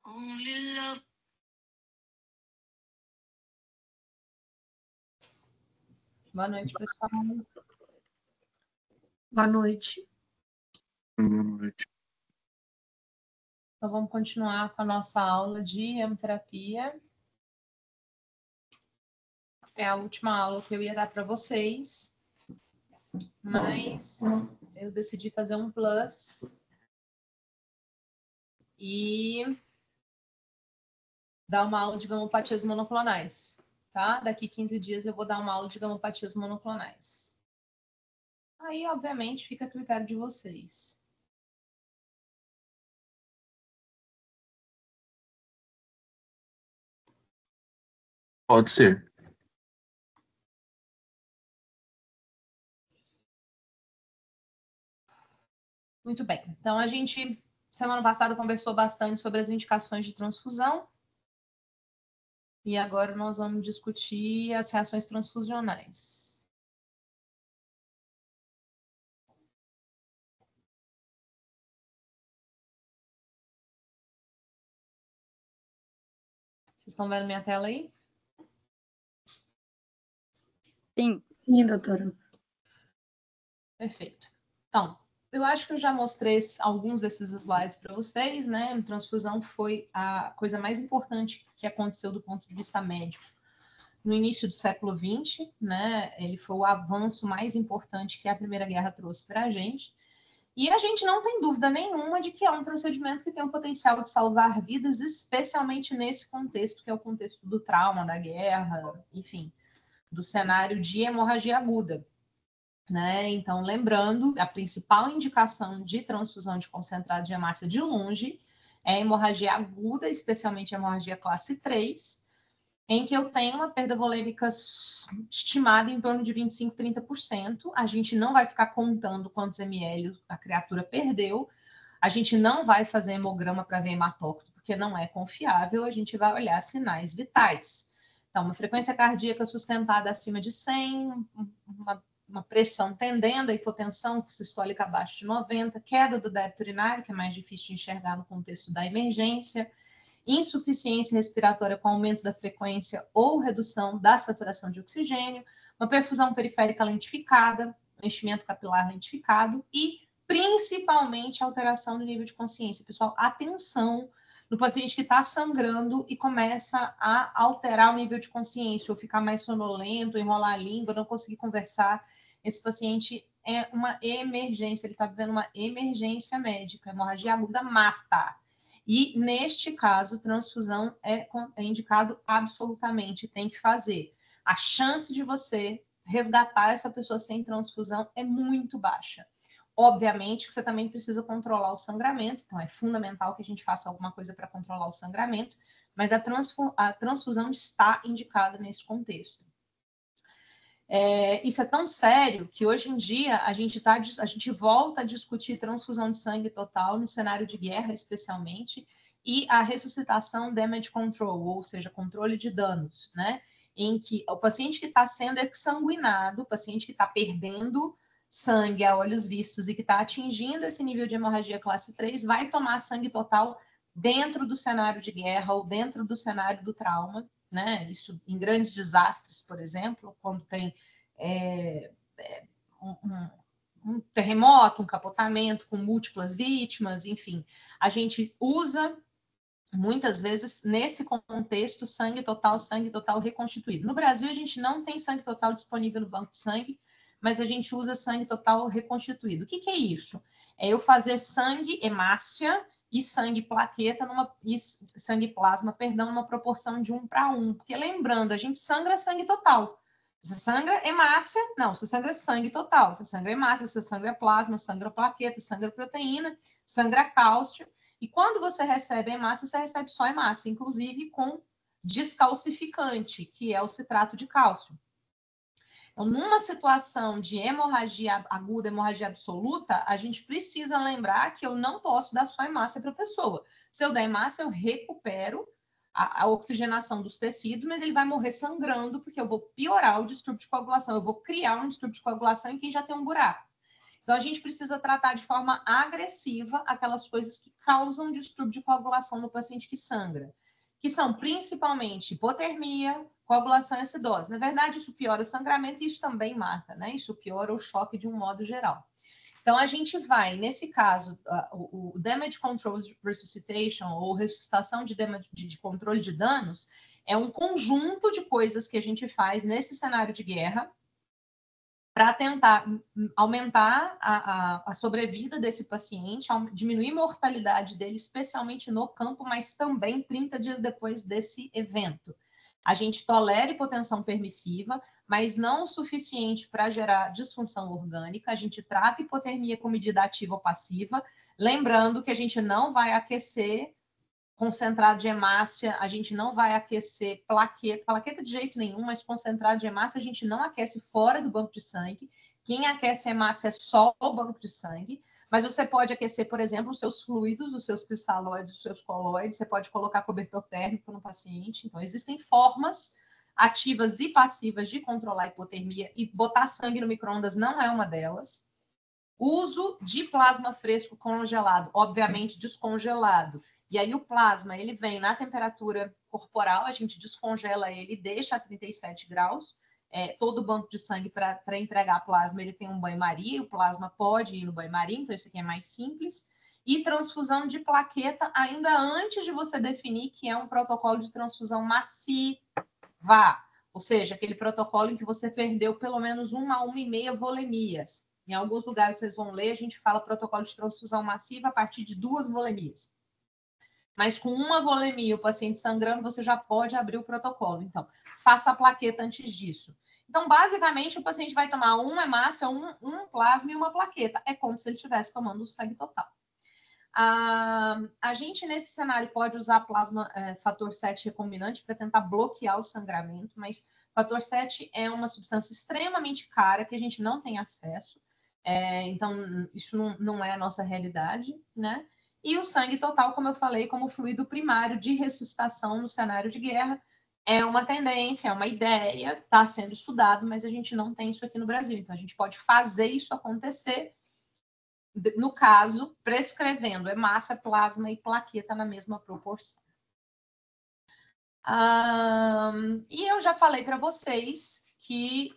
Only love. Boa noite, pessoal. Boa noite. Boa noite. Então, vamos continuar com a nossa aula de hemoterapia. É a última aula que eu ia dar para vocês, mas eu decidi fazer um plus e dar uma aula de gamopatias monoclonais, tá? Daqui 15 dias eu vou dar uma aula de gamopatias monoclonais. Aí, obviamente, fica a critério de vocês. Pode ser. Muito bem. Então, a gente, semana passada, conversou bastante sobre as indicações de transfusão. E agora nós vamos discutir as reações transfusionais. Vocês estão vendo minha tela aí? Sim, doutora. Perfeito. Então, eu acho que eu já mostrei alguns desses slides para vocês, né? A transfusão foi a coisa mais importante que aconteceu do ponto de vista médico no início do século XX, né? Ele foi o avanço mais importante que a Primeira Guerra trouxe para a gente. E a gente não tem dúvida nenhuma de que é um procedimento que tem o potencial de salvar vidas, especialmente nesse contexto, que é o contexto do trauma, da guerra, enfim, do cenário de hemorragia aguda. Né? Então, lembrando, a principal indicação de transfusão de concentrado de hemácia de longe é a hemorragia aguda, especialmente a hemorragia classe 3, em que eu tenho uma perda volêmica estimada em torno de 25%, 30%. A gente não vai ficar contando quantos ml a criatura perdeu, a gente não vai fazer hemograma para ver hematócrito, porque não é confiável, a gente vai olhar sinais vitais. Então, uma frequência cardíaca sustentada acima de 100, uma pressão tendendo a hipotensão sistólica abaixo de 90, queda do débito urinário, que é mais difícil de enxergar no contexto da emergência, insuficiência respiratória com aumento da frequência ou redução da saturação de oxigênio, uma perfusão periférica lentificada, um enchimento capilar lentificado e, principalmente, alteração do nível de consciência. Pessoal, atenção no paciente que está sangrando e começa a alterar o nível de consciência, ou ficar mais sonolento, enrolar a língua, não conseguir conversar. Esse paciente é uma emergência, ele está vivendo uma emergência médica, hemorragia aguda mata. E, neste caso, transfusão é indicado absolutamente, tem que fazer. A chance de você resgatar essa pessoa sem transfusão é muito baixa. Obviamente que você também precisa controlar o sangramento, então é fundamental que a gente faça alguma coisa para controlar o sangramento, mas a transfusão está indicada nesse contexto. Isso é tão sério que hoje em dia a gente volta a discutir transfusão de sangue total no cenário de guerra, especialmente, e a ressuscitação damage control, ou seja, controle de danos, né? Em que o paciente que está sendo exsanguinado, o paciente que está perdendo sangue a olhos vistos e que está atingindo esse nível de hemorragia classe 3, vai tomar sangue total dentro do cenário de guerra ou dentro do cenário do trauma, né? Isso em grandes desastres, por exemplo, quando tem um terremoto, um capotamento com múltiplas vítimas, enfim. A gente usa, muitas vezes, nesse contexto, sangue total reconstituído. No Brasil, a gente não tem sangue total disponível no banco de sangue, mas a gente usa sangue total reconstituído. O que é isso? É eu fazer sangue hemácia e sangue plaqueta, sangue plasma, perdão, numa proporção de 1:1. Porque lembrando, a gente sangra sangue total. Você sangra hemácia, não, você sangra sangue total. Você sangra hemácia, você sangra plasma, sangra plaqueta, sangra proteína, sangra cálcio. E quando você recebe hemácia, você recebe só hemácia, inclusive com descalcificante, que é o citrato de cálcio. Então, numa situação de hemorragia aguda, hemorragia absoluta, a gente precisa lembrar que eu não posso dar só hemácia para a pessoa. Se eu der hemácia, eu recupero a oxigenação dos tecidos, mas ele vai morrer sangrando, porque eu vou piorar o distúrbio de coagulação, eu vou criar um distúrbio de coagulação em quem já tem um buraco. Então, a gente precisa tratar de forma agressiva aquelas coisas que causam distúrbio de coagulação no paciente que sangra, que são principalmente hipotermia, coagulação e acidose. Na verdade, isso piora o sangramento e isso também mata, né? Isso piora o choque de um modo geral. Então, a gente vai, nesse caso, o Damage Control Resuscitation, ou ressuscitação de controle de danos, é um conjunto de coisas que a gente faz nesse cenário de guerra para tentar aumentar a sobrevida desse paciente, diminuir a mortalidade dele, especialmente no campo, mas também 30 dias depois desse evento. A gente tolera hipotensão permissiva, mas não o suficiente para gerar disfunção orgânica. A gente trata hipotermia com medida ativa ou passiva, lembrando que a gente não vai aquecer concentrado de hemácia, a gente não vai aquecer plaqueta de jeito nenhum, mas concentrado de hemácia a gente não aquece fora do banco de sangue. Quem aquece hemácia é só o banco de sangue, mas você pode aquecer, por exemplo, os seus fluidos, os seus cristalóides, os seus colóides, você pode colocar cobertor térmico no paciente. Então, existem formas ativas e passivas de controlar a hipotermia, e botar sangue no micro-ondas não é uma delas. Uso de plasma fresco congelado, obviamente descongelado. E aí o plasma, ele vem na temperatura corporal, a gente descongela ele, deixa a 37 graus. Todo o banco de sangue para entregar plasma, ele tem um banho-maria, o plasma pode ir no banho-maria, então isso aqui é mais simples. E transfusão de plaqueta, ainda antes de você definir que é um protocolo de transfusão massiva, ou seja, aquele protocolo em que você perdeu pelo menos 1 a 1,5 volemias. Em alguns lugares vocês vão ler, a gente fala protocolo de transfusão massiva a partir de 2 volemias. Mas com 1 volemia, o paciente sangrando, você já pode abrir o protocolo. Então, faça a plaqueta antes disso. Então, basicamente, o paciente vai tomar uma hemácia, um plasma e uma plaqueta. É como se ele estivesse tomando o sangue total. A gente, nesse cenário, pode usar plasma fator 7 recombinante para tentar bloquear o sangramento, mas fator 7 é uma substância extremamente cara que a gente não tem acesso. Então, isso não é a nossa realidade, né? E o sangue total, como eu falei, como fluido primário de ressuscitação no cenário de guerra, é uma tendência, é uma ideia, está sendo estudado, mas a gente não tem isso aqui no Brasil. Então, a gente pode fazer isso acontecer, no caso, prescrevendo hemácia, plasma e plaqueta na mesma proporção. E eu já falei para vocês que,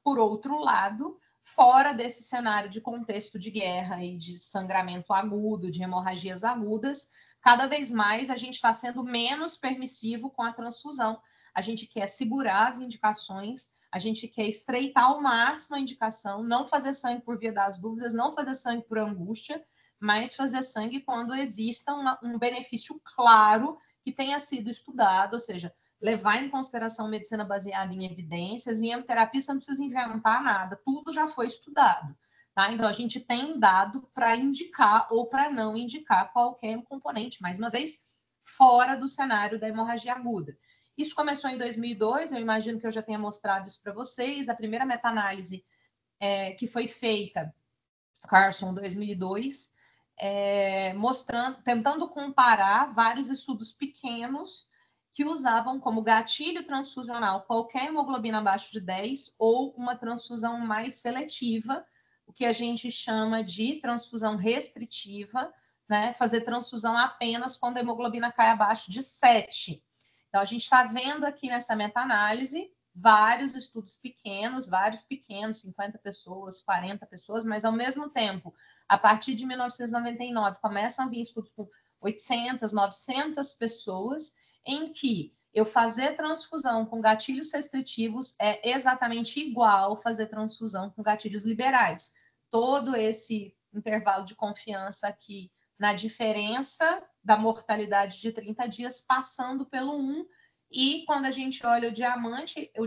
por outro lado, fora desse cenário de contexto de guerra e de sangramento agudo, de hemorragias agudas, cada vez mais a gente está sendo menos permissivo com a transfusão. A gente quer segurar as indicações, a gente quer estreitar ao máximo a indicação, não fazer sangue por via das dúvidas, não fazer sangue por angústia, mas fazer sangue quando exista um benefício claro que tenha sido estudado, ou seja, levar em consideração medicina baseada em evidências. Em hemoterapia você não precisa inventar nada, tudo já foi estudado. Tá? Então, a gente tem dado para indicar ou para não indicar qualquer componente, mais uma vez, fora do cenário da hemorragia aguda. Isso começou em 2002, eu imagino que eu já tenha mostrado isso para vocês. A primeira meta-análise que foi feita, Carson, 2002, tentando comparar vários estudos pequenos que usavam como gatilho transfusional qualquer hemoglobina abaixo de 10 ou uma transfusão mais seletiva, o que a gente chama de transfusão restritiva, né? Fazer transfusão apenas quando a hemoglobina cai abaixo de 7. Então, a gente está vendo aqui nessa meta-análise vários estudos pequenos, 50 pessoas, 40 pessoas, mas ao mesmo tempo, a partir de 1999, começam a vir estudos com 800, 900 pessoas, em que eu fazer transfusão com gatilhos restritivos é exatamente igual fazer transfusão com gatilhos liberais. Todo esse intervalo de confiança aqui na diferença da mortalidade de 30 dias, passando pelo 1, e quando a gente olha o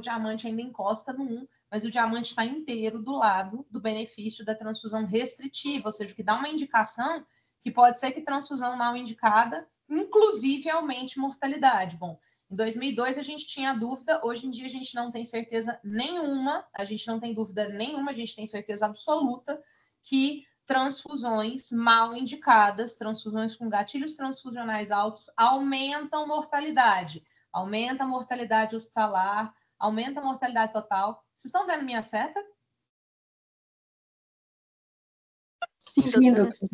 diamante ainda encosta no 1, mas o diamante está inteiro do lado do benefício da transfusão restritiva, ou seja, o que dá uma indicação que pode ser que transfusão mal indicada, inclusive, aumente mortalidade. Bom, em 2002 a gente tinha dúvida, hoje em dia a gente não tem certeza nenhuma, a gente não tem dúvida nenhuma, a gente tem certeza absoluta que transfusões mal indicadas, transfusões com gatilhos transfusionais altos, aumentam mortalidade. Aumenta a mortalidade hospitalar, aumenta a mortalidade total. Vocês estão vendo minha seta? Sim, doutora.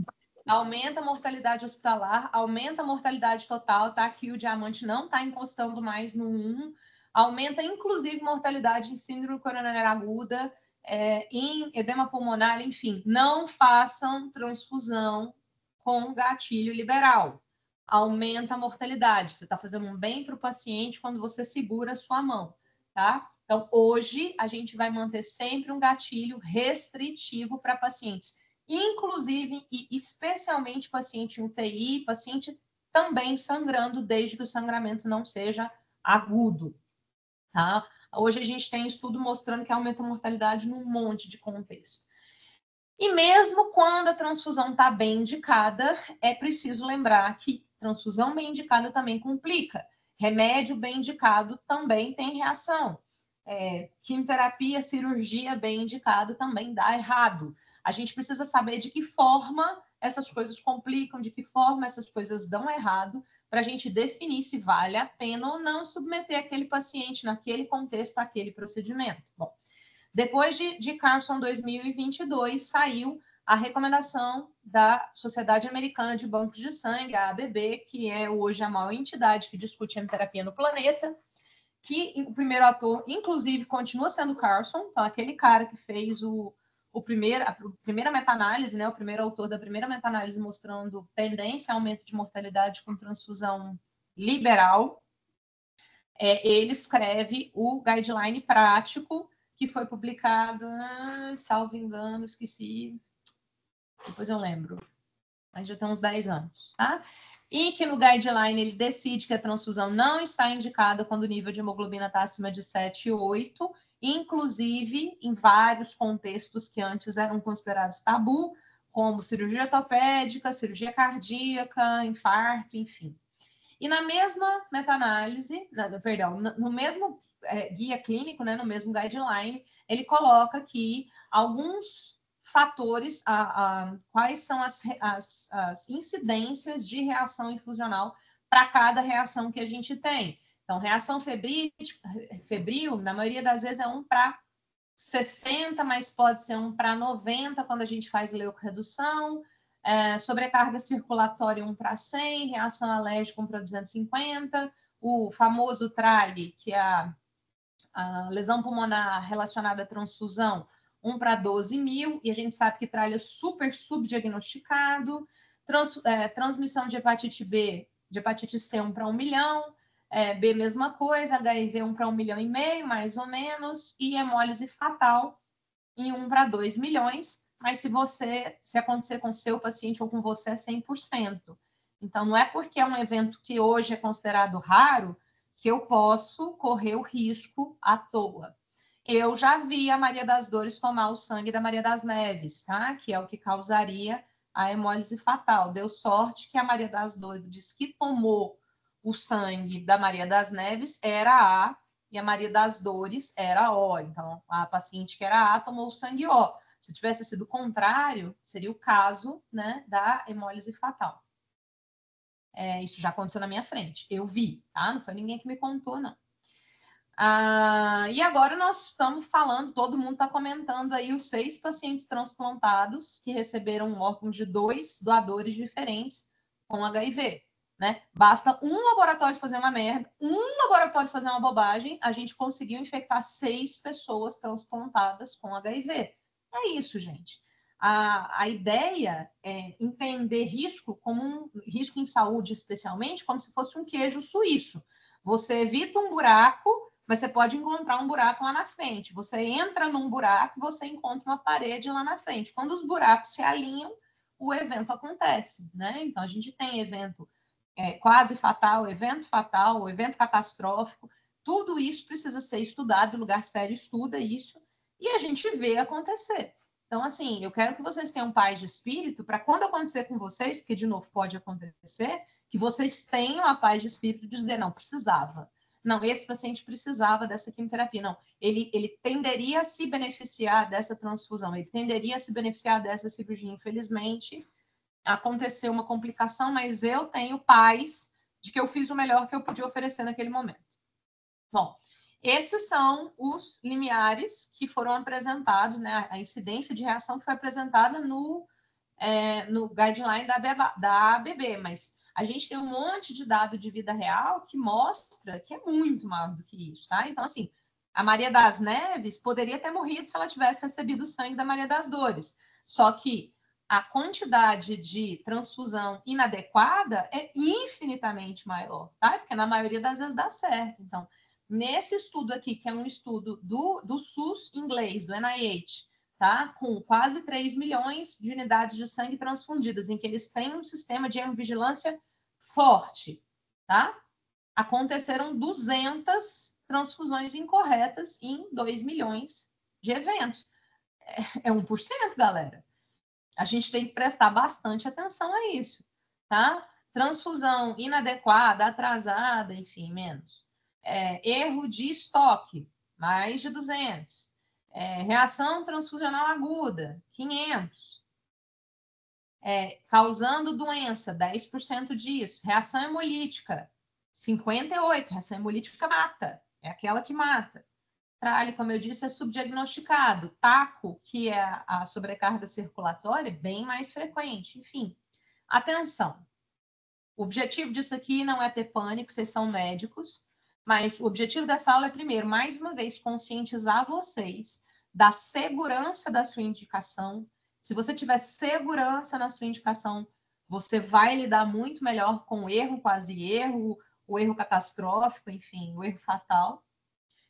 Aumenta a mortalidade hospitalar, aumenta a mortalidade total, tá? Aqui o diamante não está encostando mais no 1, aumenta inclusive mortalidade em síndrome coronária aguda, em edema pulmonar, enfim. Não façam transfusão com gatilho liberal. Aumenta a mortalidade. Você está fazendo um bem para o paciente quando você segura a sua mão, tá? Então, hoje, a gente vai manter sempre um gatilho restritivo para pacientes, inclusive e especialmente paciente em UTI, paciente também sangrando, desde que o sangramento não seja agudo, tá? Hoje a gente tem estudo mostrando que aumenta a mortalidade num monte de contexto. E mesmo quando a transfusão está bem indicada, é preciso lembrar que transfusão bem indicada também complica. Remédio bem indicado também tem reação. Quimioterapia, cirurgia bem indicado também dá errado. A gente precisa saber de que forma essas coisas complicam, de que forma essas coisas dão errado, para a gente definir se vale a pena ou não submeter aquele paciente naquele contexto, àquele procedimento. Bom, depois de Carson 2022, saiu a recomendação da Sociedade Americana de Bancos de Sangue, a ABB, que é hoje a maior entidade que discute hemoterapia no planeta, que o primeiro ator, inclusive, continua sendo Carson, então aquele cara que fez a primeira meta-análise, né, o primeiro autor da primeira meta-análise mostrando tendência a aumento de mortalidade com transfusão liberal, ele escreve o guideline prático que foi publicado, salvo engano, esqueci, depois eu lembro, mas já tem uns 10 anos, tá? E que no guideline ele decide que a transfusão não está indicada quando o nível de hemoglobina está acima de 7,8, inclusive em vários contextos que antes eram considerados tabu, como cirurgia ortopédica, cirurgia cardíaca, infarto, enfim. E na mesma meta-análise, no mesmo guia clínico, né, no mesmo guideline, ele coloca que alguns fatores, quais são as incidências de reação infusional para cada reação que a gente tem. Então, reação febril, na maioria das vezes, é 1 para 60, mas pode ser 1 para 90 quando a gente faz leucorredução. Sobrecarga circulatória 1 para 100, reação alérgica 1 para 250, o famoso TRALI, que é a lesão pulmonar relacionada à transfusão, 1 para 12 mil, e a gente sabe que TRALI é super subdiagnosticado, transmissão de hepatite B, de hepatite C 1 para 1 milhão, B mesma coisa, HIV 1 para 1,5 milhão, mais ou menos, e hemólise fatal em 1 para 2 milhões, mas se acontecer com o seu paciente ou com você, é 100%. Então, não é porque é um evento que hoje é considerado raro que eu posso correr o risco à toa. Eu já vi a Maria das Dores tomar o sangue da Maria das Neves, tá? Que é o que causaria a hemólise fatal. Deu sorte que a Maria das Dores que tomou o sangue da Maria das Neves era A, e a Maria das Dores era O. Então, a paciente que era A tomou o sangue O. Se tivesse sido o contrário, seria o caso, né, da hemólise fatal. Isso já aconteceu na minha frente. Eu vi, tá? Não foi ninguém que me contou, não. E agora nós estamos falando, todo mundo está comentando aí os 6 pacientes transplantados que receberam órgãos de 2 doadores diferentes com HIV. Né? Basta um laboratório fazer uma merda, um laboratório fazer uma bobagem, a gente conseguiu infectar 6 pessoas transplantadas com HIV. É isso, gente. A ideia é entender risco como um risco em saúde, especialmente, como se fosse um queijo suíço. Você evita um buraco, mas você pode encontrar um buraco lá na frente. Você entra num buraco, você encontra uma parede lá na frente. Quando os buracos se alinham, o evento acontece, né? Então, a gente tem evento quase fatal, o evento catastrófico, tudo isso precisa ser estudado, o lugar sério estuda isso, e a gente vê acontecer. Então, assim, eu quero que vocês tenham paz de espírito para quando acontecer com vocês, porque, de novo, pode acontecer, que vocês tenham a paz de espírito de dizer, não, precisava. Não, esse paciente precisava dessa quimioterapia. Não, ele tenderia a se beneficiar dessa transfusão, ele tenderia a se beneficiar dessa cirurgia, infelizmente, aconteceu uma complicação, mas eu tenho paz de que eu fiz o melhor que eu podia oferecer naquele momento. Bom, esses são os limiares que foram apresentados, né? A incidência de reação foi apresentada no no guideline da ABB, mas a gente tem um monte de dado de vida real que mostra que é muito maior do que isso, tá? Então, assim, a Maria das Neves poderia ter morrido se ela tivesse recebido o sangue da Maria das Dores. Só que a quantidade de transfusão inadequada é infinitamente maior, tá? Porque na maioria das vezes dá certo. Então, nesse estudo aqui, que é um estudo do SUS inglês, do NIH, tá? Com quase 3 milhões de unidades de sangue transfundidas, em que eles têm um sistema de hemovigilância forte, tá? Aconteceram 200 transfusões incorretas em 2 milhões de eventos. É 1%, galera. A gente tem que prestar bastante atenção a isso, tá? Transfusão inadequada, atrasada, enfim, menos. Erro de estoque, mais de 200. Reação transfusional aguda, 500. Causando doença, 10% disso. Reação hemolítica, 58%. Reação hemolítica mata, é aquela que mata. Trale, como eu disse, é subdiagnosticado. TACO, que é a sobrecarga circulatória, é bem mais frequente. Enfim, atenção. O objetivo disso aqui não é ter pânico, vocês são médicos, mas o objetivo dessa aula é, primeiro, mais uma vez, conscientizar vocês da segurança da sua indicação. Se você tiver segurança na sua indicação, você vai lidar muito melhor com o erro, quase erro, o erro catastrófico, enfim, o erro fatal.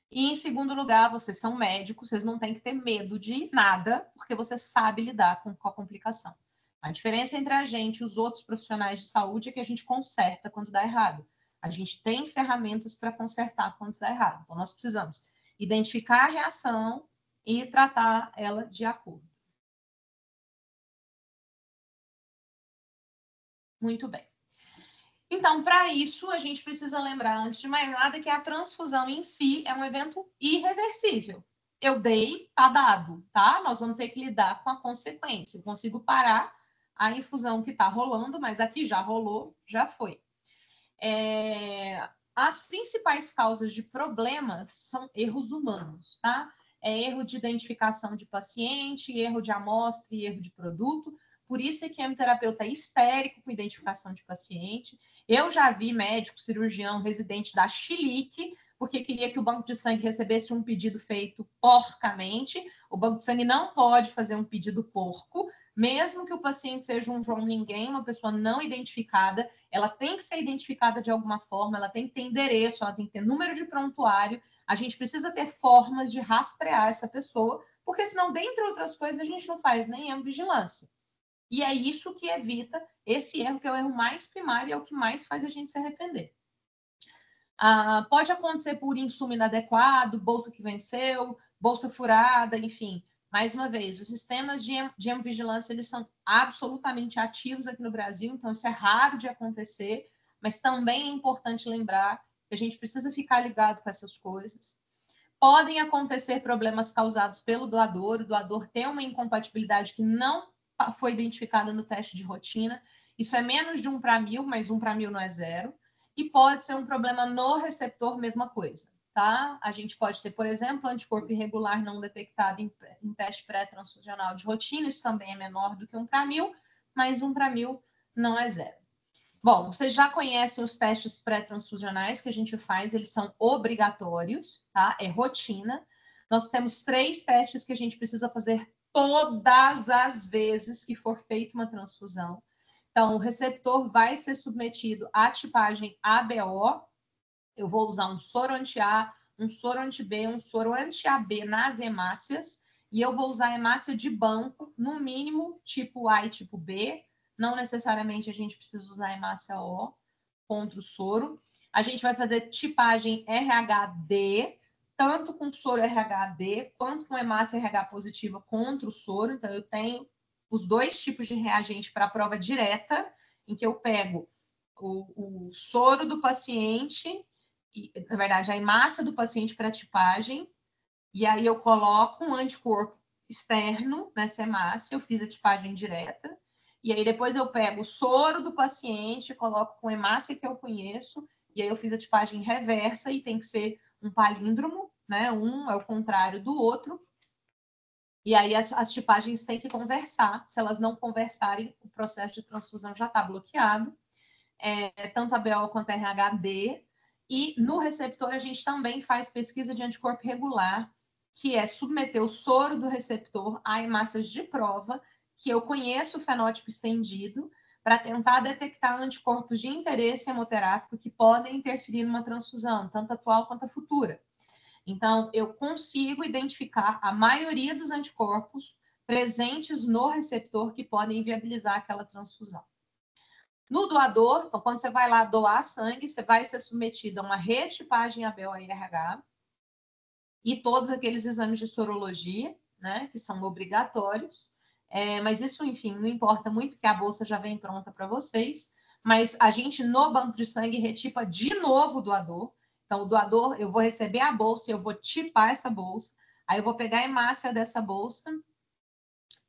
E, em segundo lugar, vocês são médicos, vocês não têm que ter medo de nada, porque você sabe lidar com a complicação. A diferença entre a gente e os outros profissionais de saúde é que a gente conserta quando dá errado. A gente tem ferramentas para consertar quando dá errado. Então, nós precisamos identificar a reação e tratar ela de acordo. Muito bem. Então, para isso, a gente precisa lembrar, antes de mais nada, que a transfusão em si é um evento irreversível. Eu dei, tá dado, tá? Nós vamos ter que lidar com a consequência. Eu consigo parar a infusão que está rolando, mas aqui já rolou, já foi. As principais causas de problemas são erros humanos, tá? Erro de identificação de paciente, erro de amostra e erro de produto. Por isso é que o hemoterapeuta é histérico com identificação de paciente. Eu já vi médico, cirurgião, residente da Chilique, porque queria que o banco de sangue recebesse um pedido feito porcamente. O banco de sangue não pode fazer um pedido porco, mesmo que o paciente seja um João Ninguém, uma pessoa não identificada, ela tem que ser identificada de alguma forma, ela tem que ter endereço, ela tem que ter número de prontuário. A gente precisa ter formas de rastrear essa pessoa, porque senão, dentre outras coisas, a gente não faz nem hemovigilância. E é isso que evita esse erro, que é o erro mais primário e é o que mais faz a gente se arrepender. Pode acontecer por insumo inadequado, bolsa que venceu, bolsa furada, enfim. Mais uma vez, os sistemas de hemovigilância, eles são absolutamente ativos aqui no Brasil, então isso é raro de acontecer, mas também é importante lembrar que a gente precisa ficar ligado com essas coisas. Podem acontecer problemas causados pelo doador, o doador tem uma incompatibilidade que não foi identificada no teste de rotina. Isso é menos de 1 para 1000, mas 1 para 1000 não é 0. E pode ser um problema no receptor, mesma coisa, tá? A gente pode ter, por exemplo, anticorpo irregular não detectado em teste pré-transfusional de rotina, isso também é menor do que 1 para 1000, mas 1 para 1000 não é 0. Bom, vocês já conhecem os testes pré-transfusionais que a gente faz, eles são obrigatórios, tá? É rotina. Nós temos 3 testes que a gente precisa fazer todas as vezes que for feita uma transfusão. Então, o receptor vai ser submetido à tipagem ABO. Eu vou usar um soro anti-A, um soro anti-B, um soro anti-AB nas hemácias. E eu vou usar hemácia de banco, no mínimo, tipo A e tipo B. Não necessariamente a gente precisa usar hemácia O contra o soro. A gente vai fazer tipagem RHD, tanto com soro RHD, quanto com hemácia RH positiva contra o soro. Então, eu tenho os 2 tipos de reagente para a prova direta, em que eu pego o soro do paciente, na verdade, a hemácia do paciente para tipagem, e aí eu coloco um anticorpo externo nessa hemácia, eu fiz a tipagem direta, e aí depois eu pego o soro do paciente, coloco com hemácia que eu conheço, e aí eu fiz a tipagem reversa, e tem que ser um palíndromo, né? Um é o contrário do outro, E aí as tipagens têm que conversar. Se elas não conversarem, o processo de transfusão já está bloqueado. Tanto a BO quanto a RHD. E no receptor a gente também faz pesquisa de anticorpo regular, que é submeter o soro do receptor a hemácias de prova, que eu conheço o fenótipo estendido, para tentar detectar anticorpos de interesse hemoterápico que podem interferir numa transfusão, tanto atual quanto a futura. Então, eu consigo identificar a maioria dos anticorpos presentes no receptor que podem viabilizar aquela transfusão. No doador, então, quando você vai lá doar sangue, você vai ser submetido a uma retipagem ABO e RH e todos aqueles exames de sorologia, né, que são obrigatórios. Mas isso, enfim, não importa muito, porque a bolsa já vem pronta para vocês. Mas a gente, no banco de sangue, retipa de novo o doador. Então, o doador, eu vou receber a bolsa, eu vou tipar essa bolsa, aí eu vou pegar a hemácia dessa bolsa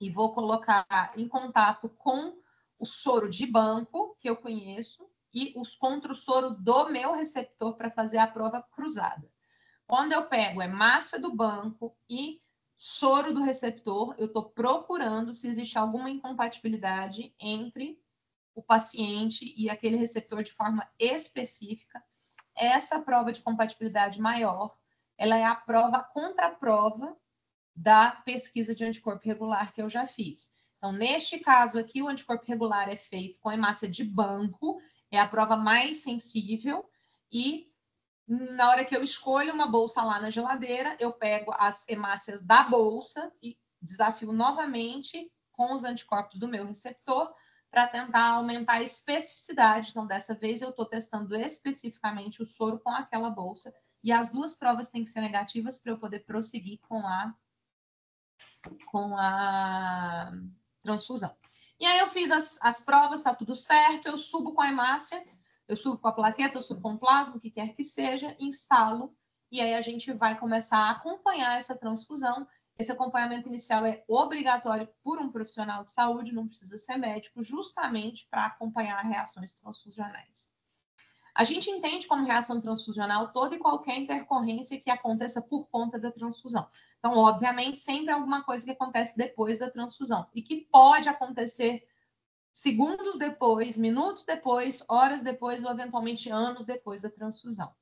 e vou colocar em contato com o soro de banco, que eu conheço, e os contra o soro do meu receptor para fazer a prova cruzada. Quando eu pego hemácia do banco e soro do receptor, eu estou procurando se existe alguma incompatibilidade entre o paciente e aquele receptor de forma específica. Essa prova de compatibilidade maior, ela é a prova contra a prova da pesquisa de anticorpo regular que eu já fiz. Então, neste caso aqui, o anticorpo regular é feito com hemácia de banco, é a prova mais sensível, e na hora que eu escolho uma bolsa lá na geladeira, eu pego as hemácias da bolsa e desafio novamente com os anticorpos do meu receptor para tentar aumentar a especificidade. Então, dessa vez, eu estou testando especificamente o soro com aquela bolsa. E as duas provas têm que ser negativas para eu poder prosseguir com a transfusão. E aí eu fiz as provas, está tudo certo, eu subo com a hemácia, eu subo com a plaqueta, eu subo com o plasma, o que quer que seja, instalo, e aí a gente vai começar a acompanhar essa transfusão. Esse acompanhamento inicial é obrigatório por um profissional de saúde, não precisa ser médico, justamente para acompanhar reações transfusionais. A gente entende como reação transfusional toda e qualquer intercorrência que aconteça por conta da transfusão. Então, obviamente, sempre alguma coisa que acontece depois da transfusão e que pode acontecer segundos depois, minutos depois, horas depois ou eventualmente anos depois da transfusão.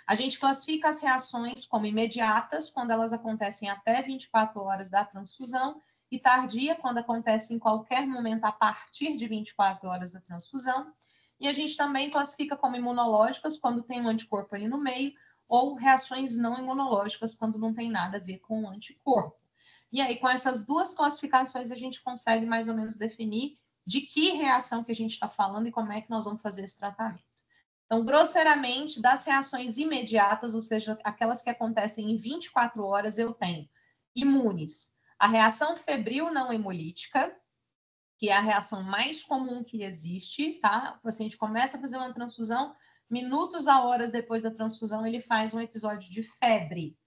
A gente classifica as reações como imediatas, quando elas acontecem até 24 horas da transfusão, e tardia, quando acontece em qualquer momento a partir de 24 horas da transfusão. E a gente também classifica como imunológicas, quando tem um anticorpo ali no meio, ou reações não imunológicas, quando não tem nada a ver com o anticorpo. E aí, com essas duas classificações, a gente consegue mais ou menos definir de que reação que a gente está falando e como é que nós vamos fazer esse tratamento. Então, grosseiramente, das reações imediatas, ou seja, aquelas que acontecem em 24 horas, eu tenho imunes. A reação febril não hemolítica, que é a reação mais comum que existe, tá? O paciente começa a fazer uma transfusão, minutos a horas depois da transfusão, ele faz um episódio de febre.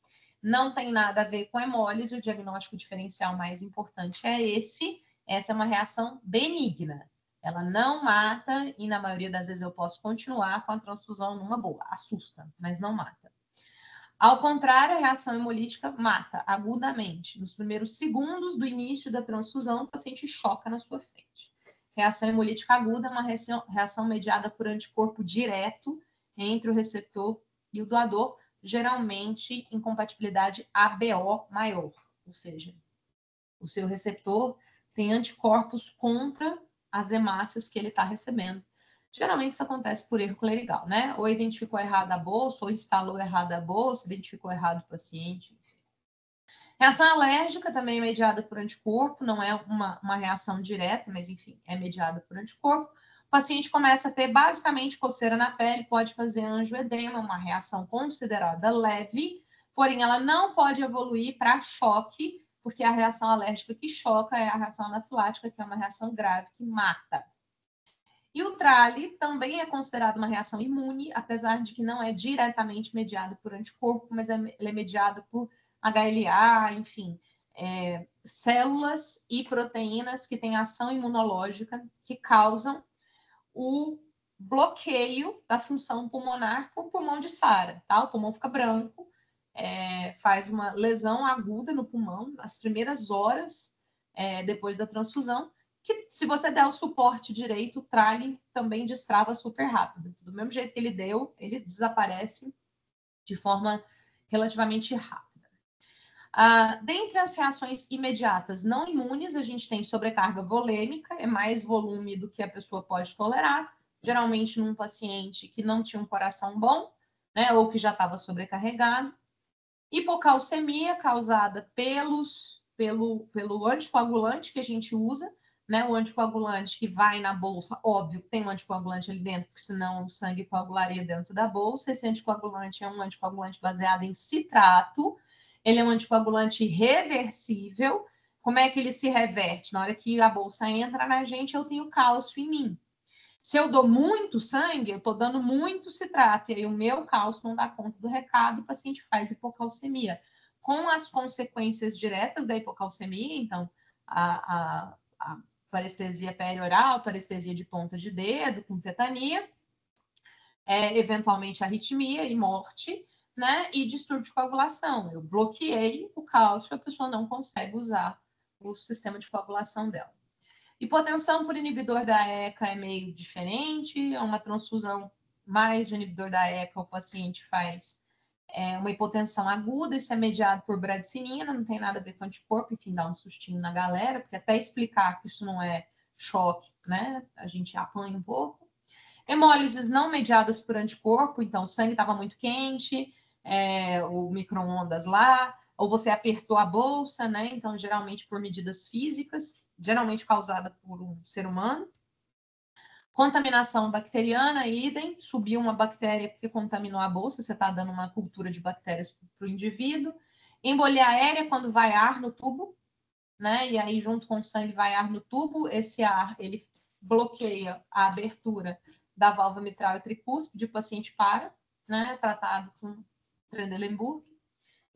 Não tem nada a ver com hemólise, o diagnóstico diferencial mais importante é esse. Essa é uma reação benigna. Ela não mata e, na maioria das vezes, eu posso continuar com a transfusão numa boa. Assusta, mas não mata. Ao contrário, a reação hemolítica mata agudamente. Nos primeiros segundos do início da transfusão, o paciente choca na sua frente. Reação hemolítica aguda é uma reação mediada por anticorpo direto entre o receptor e o doador, geralmente em compatibilidade ABO maior, ou seja, o seu receptor tem anticorpos contra as hemácias que ele está recebendo. Geralmente isso acontece por erro clerical, né? Ou identificou errado a bolsa, ou instalou errado a bolsa, identificou errado o paciente. Reação alérgica também é mediada por anticorpo, não é uma reação direta, mas enfim, é mediada por anticorpo. O paciente começa a ter basicamente coceira na pele, pode fazer angioedema, uma reação considerada leve, porém ela não pode evoluir para choque, porque a reação alérgica que choca é a reação anafilática, que é uma reação grave que mata. E o trale também é considerado uma reação imune, apesar de que não é diretamente mediado por anticorpo, mas ele é mediado por HLA, enfim, células e proteínas que têm ação imunológica que causam o bloqueio da função pulmonar por pulmão de Sara, tá? O pulmão fica branco, faz uma lesão aguda no pulmão, nas primeiras horas depois da transfusão, que se você der o suporte direito, o trale também destrava super rápido. Do mesmo jeito que ele deu, ele desaparece de forma relativamente rápida. Dentre as reações imediatas não imunes, a gente tem sobrecarga volêmica, é mais volume do que a pessoa pode tolerar, geralmente num paciente que não tinha um coração bom, né, ou que já estava sobrecarregado. Hipocalcemia causada pelo anticoagulante que a gente usa, né? O anticoagulante que vai na bolsa, óbvio que tem um anticoagulante ali dentro, porque senão o sangue coagularia dentro da bolsa. Esse anticoagulante é um anticoagulante baseado em citrato, ele é um anticoagulante reversível. Como é que ele se reverte? Na hora que a bolsa entra na gente, eu tenho cálcio em mim. Se eu dou muito sangue, eu estou dando muito citrato, e aí o meu cálcio não dá conta do recado, o paciente faz hipocalcemia. Com as consequências diretas da hipocalcemia, então, a parestesia perioral, parestesia de ponta de dedo, com tetania, eventualmente arritmia e morte, né? E distúrbio de coagulação. Eu bloqueei o cálcio, a pessoa não consegue usar o sistema de coagulação dela. Hipotensão por inibidor da ECA é meio diferente, é uma transfusão mais do inibidor da ECA, o paciente faz uma hipotensão aguda, isso é mediado por bradicinina, não tem nada a ver com anticorpo, enfim, dá um sustinho na galera, porque até explicar que isso não é choque, né, a gente apanha um pouco. Hemólises não mediadas por anticorpo, então o sangue estava muito quente, o micro-ondas lá, ou você apertou a bolsa, né, então geralmente por medidas físicas, geralmente causada por um ser humano. Contaminação bacteriana, idem, subiu uma bactéria que contaminou a bolsa, você está dando uma cultura de bactérias para o indivíduo. Embolia aérea, quando vai ar no tubo, né? E aí, junto com o sangue, vai ar no tubo, esse ar, ele bloqueia a abertura da válvula mitral e tricúspide, o paciente para, né? Tratado com Trendelenburg.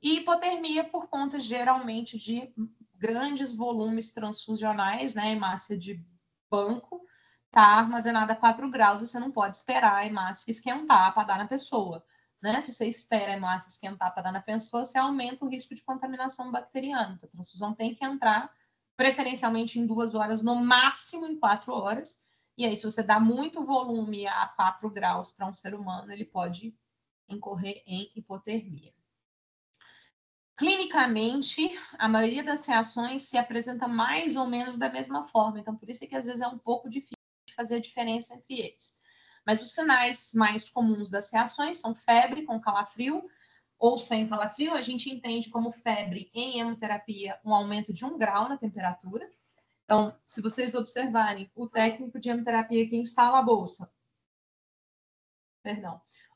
E hipotermia por conta, geralmente, de grandes volumes transfusionais, né? Hemácia de banco, está armazenada a 4 graus e você não pode esperar a hemácia esquentar para dar na pessoa. Né? Se você espera a hemácia esquentar para dar na pessoa, você aumenta o risco de contaminação bacteriana. Então, a transfusão tem que entrar preferencialmente em 2 horas, no máximo em 4 horas. E aí, se você dá muito volume a 4 graus para um ser humano, ele pode incorrer em hipotermia. Clinicamente, a maioria das reações se apresenta mais ou menos da mesma forma. Então, por isso é que às vezes é um pouco difícil fazer a diferença entre eles. Mas os sinais mais comuns das reações são febre com calafrio ou sem calafrio. A gente entende como febre em hemoterapia um aumento de 1 grau na temperatura. Então, se vocês observarem, o técnico de hemoterapia que instala a bolsa,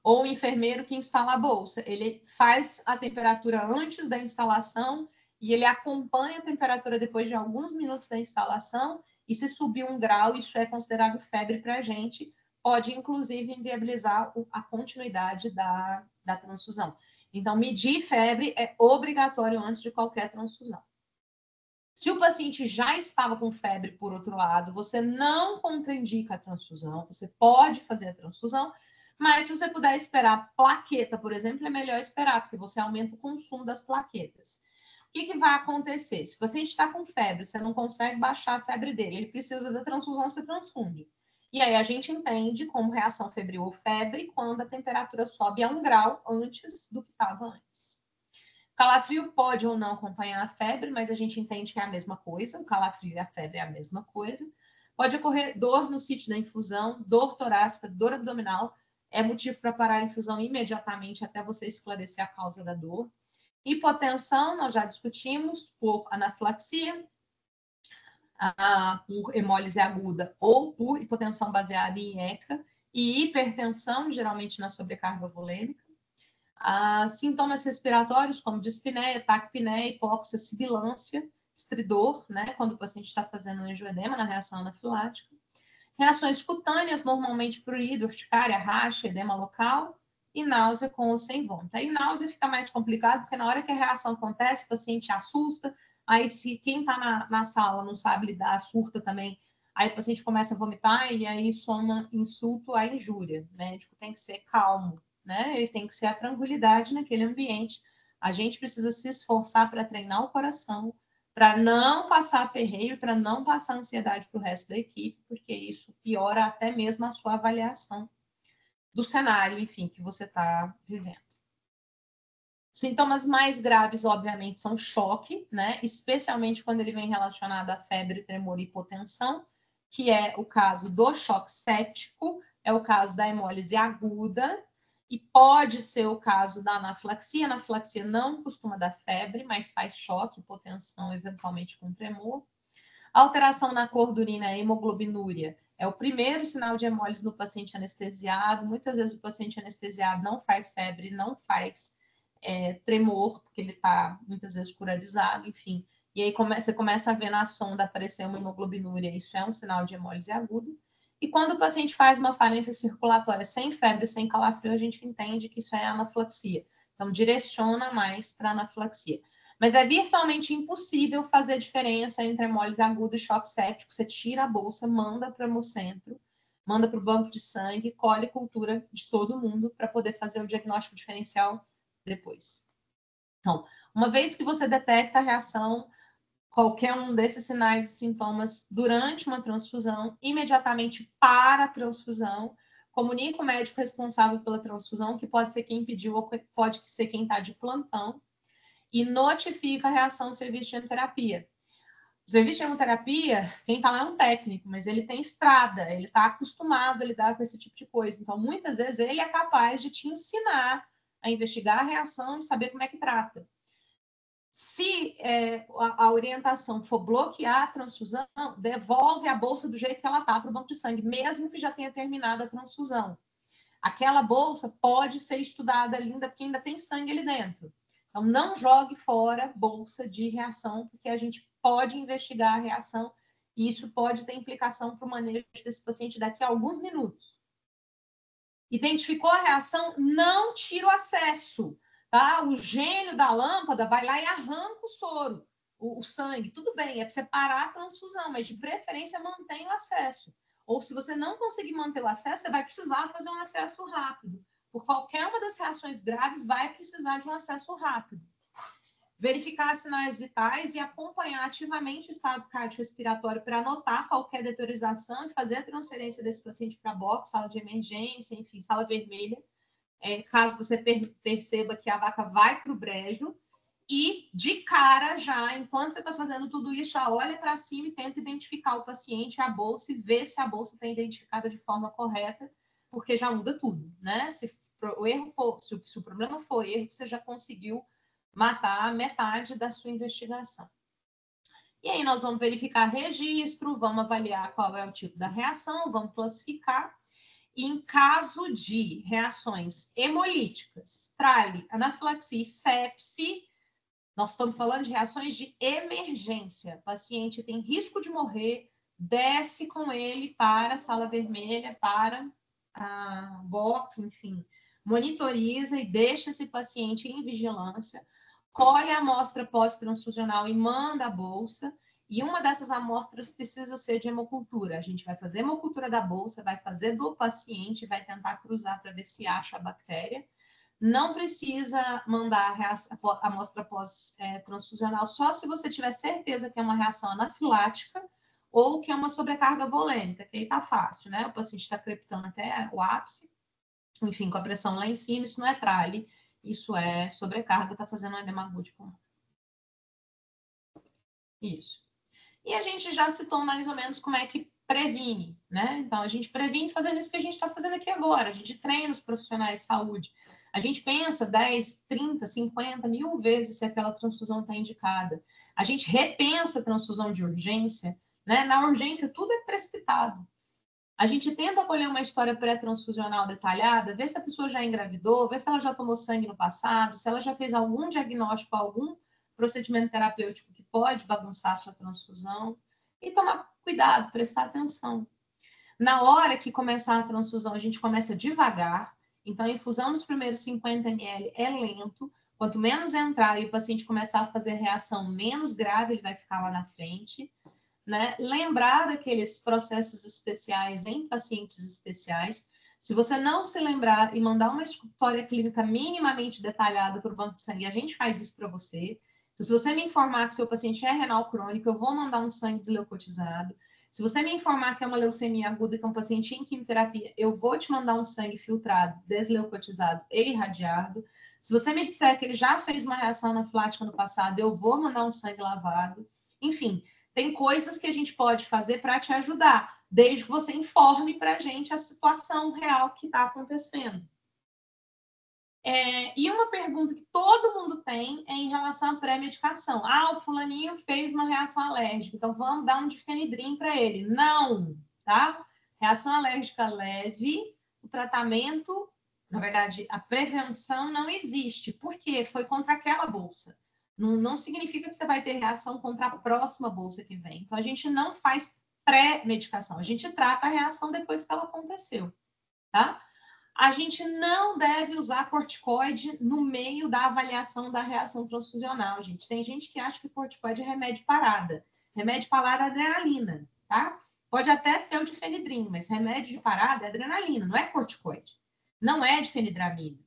ou o enfermeiro que instala a bolsa, ele faz a temperatura antes da instalação e ele acompanha a temperatura depois de alguns minutos da instalação, e se subir 1 grau, isso é considerado febre para a gente, pode inclusive inviabilizar a continuidade da transfusão. Então, medir febre é obrigatório antes de qualquer transfusão. Se o paciente já estava com febre, por outro lado, você não contraindica a transfusão, você pode fazer a transfusão, mas se você puder esperar plaqueta, por exemplo, é melhor esperar, porque você aumenta o consumo das plaquetas. O que vai acontecer? Se o paciente está com febre, você não consegue baixar a febre dele, ele precisa da transfusão, você transfunde. E aí a gente entende como reação febril ou febre quando a temperatura sobe a 1 grau antes do que estava antes. Calafrio pode ou não acompanhar a febre, mas a gente entende que é a mesma coisa. O calafrio e a febre é a mesma coisa. Pode ocorrer dor no sítio da infusão, dor torácica, dor abdominal. É motivo para parar a infusão imediatamente até você esclarecer a causa da dor. Hipotensão, nós já discutimos, por anafilaxia, por hemólise aguda ou por hipotensão baseada em ECA. E hipertensão, geralmente na sobrecarga volêmica. Sintomas respiratórios, como dispneia, taquipneia, hipóxia, sibilância, estridor, né, quando o paciente está fazendo um angioedema na reação anafilática. Reações cutâneas, normalmente prurido, urticária, racha, edema local, e náusea com ou sem vômito. Aí náusea fica mais complicado, porque na hora que a reação acontece, o paciente assusta, aí se quem está na sala não sabe lidar, surta também, aí o paciente começa a vomitar e aí soma insulto à injúria. O médico tem que ser calmo, né? Ele tem que ser a tranquilidade naquele ambiente A gente precisa se esforçar para treinar o coração, para não passar perreio, para não passar ansiedade para o resto da equipe, porque isso piora até mesmo a sua avaliação do cenário, enfim, que você está vivendo. Sintomas mais graves, obviamente, são choque, né? Especialmente quando ele vem relacionado a febre, tremor e hipotensão, que é o caso do choque séptico, é o caso da hemólise aguda, e pode ser o caso da anafilaxia. A anafilaxia não costuma dar febre, mas faz choque, hipotensão, eventualmente com tremor. Alteração na cor da urina, hemoglobinúria, é o primeiro sinal de hemólise no paciente anestesiado. Muitas vezes o paciente anestesiado não faz febre, não faz tremor, porque ele está muitas vezes curarizado, enfim. E aí você começa a ver na sonda aparecer uma hemoglobinúria, isso é um sinal de hemólise aguda. E quando o paciente faz uma falência circulatória sem febre, sem calafrio, a gente entende que isso é anafilaxia. Então, direciona mais para anafilaxia. Mas é virtualmente impossível fazer diferença entre hemólise aguda e choque séptico. Você tira a bolsa, manda para o Hemocentro, manda para o banco de sangue, colhe cultura de todo mundo para poder fazer o diagnóstico diferencial depois. Então, uma vez que você detecta a reação, qualquer um desses sinais e sintomas durante uma transfusão, imediatamente para a transfusão, comunica o médico responsável pela transfusão, que pode ser quem pediu ou pode ser quem está de plantão, e notifica a reação ao serviço de hemoterapia. O serviço de hemoterapia, quem está lá é um técnico, mas ele tem estrada, ele está acostumado a lidar com esse tipo de coisa. Então, muitas vezes, ele é capaz de te ensinar a investigar a reação e saber como é que trata. Se a orientação for bloquear a transfusão, devolve a bolsa do jeito que ela está para o banco de sangue, mesmo que já tenha terminado a transfusão. Aquela bolsa pode ser estudada ainda, porque ainda tem sangue ali dentro. Então, não jogue fora bolsa de reação, porque a gente pode investigar a reação e isso pode ter implicação para o manejo desse paciente daqui a alguns minutos. Identificou a reação, não tira o acesso, tá? O gênio da lâmpada vai lá e arranca o soro, o sangue. Tudo bem, é para você parar a transfusão, mas de preferência mantenha o acesso. Ou se você não conseguir manter o acesso, você vai precisar fazer um acesso rápido. Por qualquer uma das reações graves, vai precisar de um acesso rápido. Verificar sinais vitais e acompanhar ativamente o estado cardiorrespiratório para anotar qualquer deteriorização e fazer a transferência desse paciente para box, sala de emergência, enfim, sala vermelha, caso você perceba que a vaca vai para o brejo. E, de cara, já, enquanto você está fazendo tudo isso, já olha para cima e tenta identificar o paciente, a bolsa, e ver se a bolsa está identificada de forma correta, porque já muda tudo, né? Se o problema for erro, você já conseguiu matar metade da sua investigação. E aí nós vamos verificar registro, vamos avaliar qual é o tipo da reação, vamos classificar. E em caso de reações hemolíticas, trale, anafilaxia e sepse, nós estamos falando de reações de emergência. O paciente tem risco de morrer, desce com ele para a sala vermelha, para a box, enfim, monitoriza e deixa esse paciente em vigilância, colhe a amostra pós-transfusional e manda a bolsa, e uma dessas amostras precisa ser de hemocultura. A gente vai fazer hemocultura da bolsa, vai fazer do paciente, vai tentar cruzar para ver se acha a bactéria. Não precisa mandar a amostra pós-transfusional só se você tiver certeza que é uma reação anafilática ou que é uma sobrecarga volêmica, que aí tá fácil, né? O paciente está crepitando até o ápice, enfim, com a pressão lá em cima, isso não é trale, isso é sobrecarga, está fazendo um edema agudo pulmonar. Isso. E a gente já citou mais ou menos como é que previne, né? Então, a gente previne fazendo isso que a gente está fazendo aqui agora. A gente treina os profissionais de saúde. A gente pensa 10, 30, 50 mil vezes se aquela transfusão está indicada. A gente repensa a transfusão de urgência, né? Na urgência, tudo é precipitado. A gente tenta colher uma história pré-transfusional detalhada, ver se a pessoa já engravidou, ver se ela já tomou sangue no passado, se ela já fez algum diagnóstico, algum procedimento terapêutico que pode bagunçar a sua transfusão, e tomar cuidado, prestar atenção. Na hora que começar a transfusão, a gente começa devagar, então a infusão nos primeiros 50 ml é lento, quanto menos entrar e o paciente começar a fazer reação, menos grave ele vai ficar lá na frente. Né? Lembrar daqueles processos especiais em pacientes especiais. Se você não se lembrar e mandar uma história clínica minimamente detalhada para o banco de sangue, a gente faz isso para você. Então, se você me informar que seu paciente é renal crônico, eu vou mandar um sangue desleucotizado. Se você me informar que é uma leucemia aguda, que é um paciente em quimioterapia, eu vou te mandar um sangue filtrado, desleucotizado e irradiado. Se você me disser que ele já fez uma reação anafilática no passado, eu vou mandar um sangue lavado. Enfim, tem coisas que a gente pode fazer para te ajudar, desde que você informe para a gente a situação real que está acontecendo. E uma pergunta que todo mundo tem é em relação à pré-medicação. Ah, o fulaninho fez uma reação alérgica, então vamos dar um difenidrim para ele. Não, tá? Reação alérgica leve, o tratamento, na verdade, a prevenção não existe. Por quê? Foi contra aquela bolsa. Não significa que você vai ter reação contra a próxima bolsa que vem. Então, a gente não faz pré-medicação, a gente trata a reação depois que ela aconteceu, tá? A gente não deve usar corticoide no meio da avaliação da reação transfusional, gente. Tem gente que acha que corticoide é remédio parada. Remédio parada é adrenalina, tá? Pode até ser o difenidrim, mas remédio de parada é adrenalina, não é corticoide. Não é difenidramina,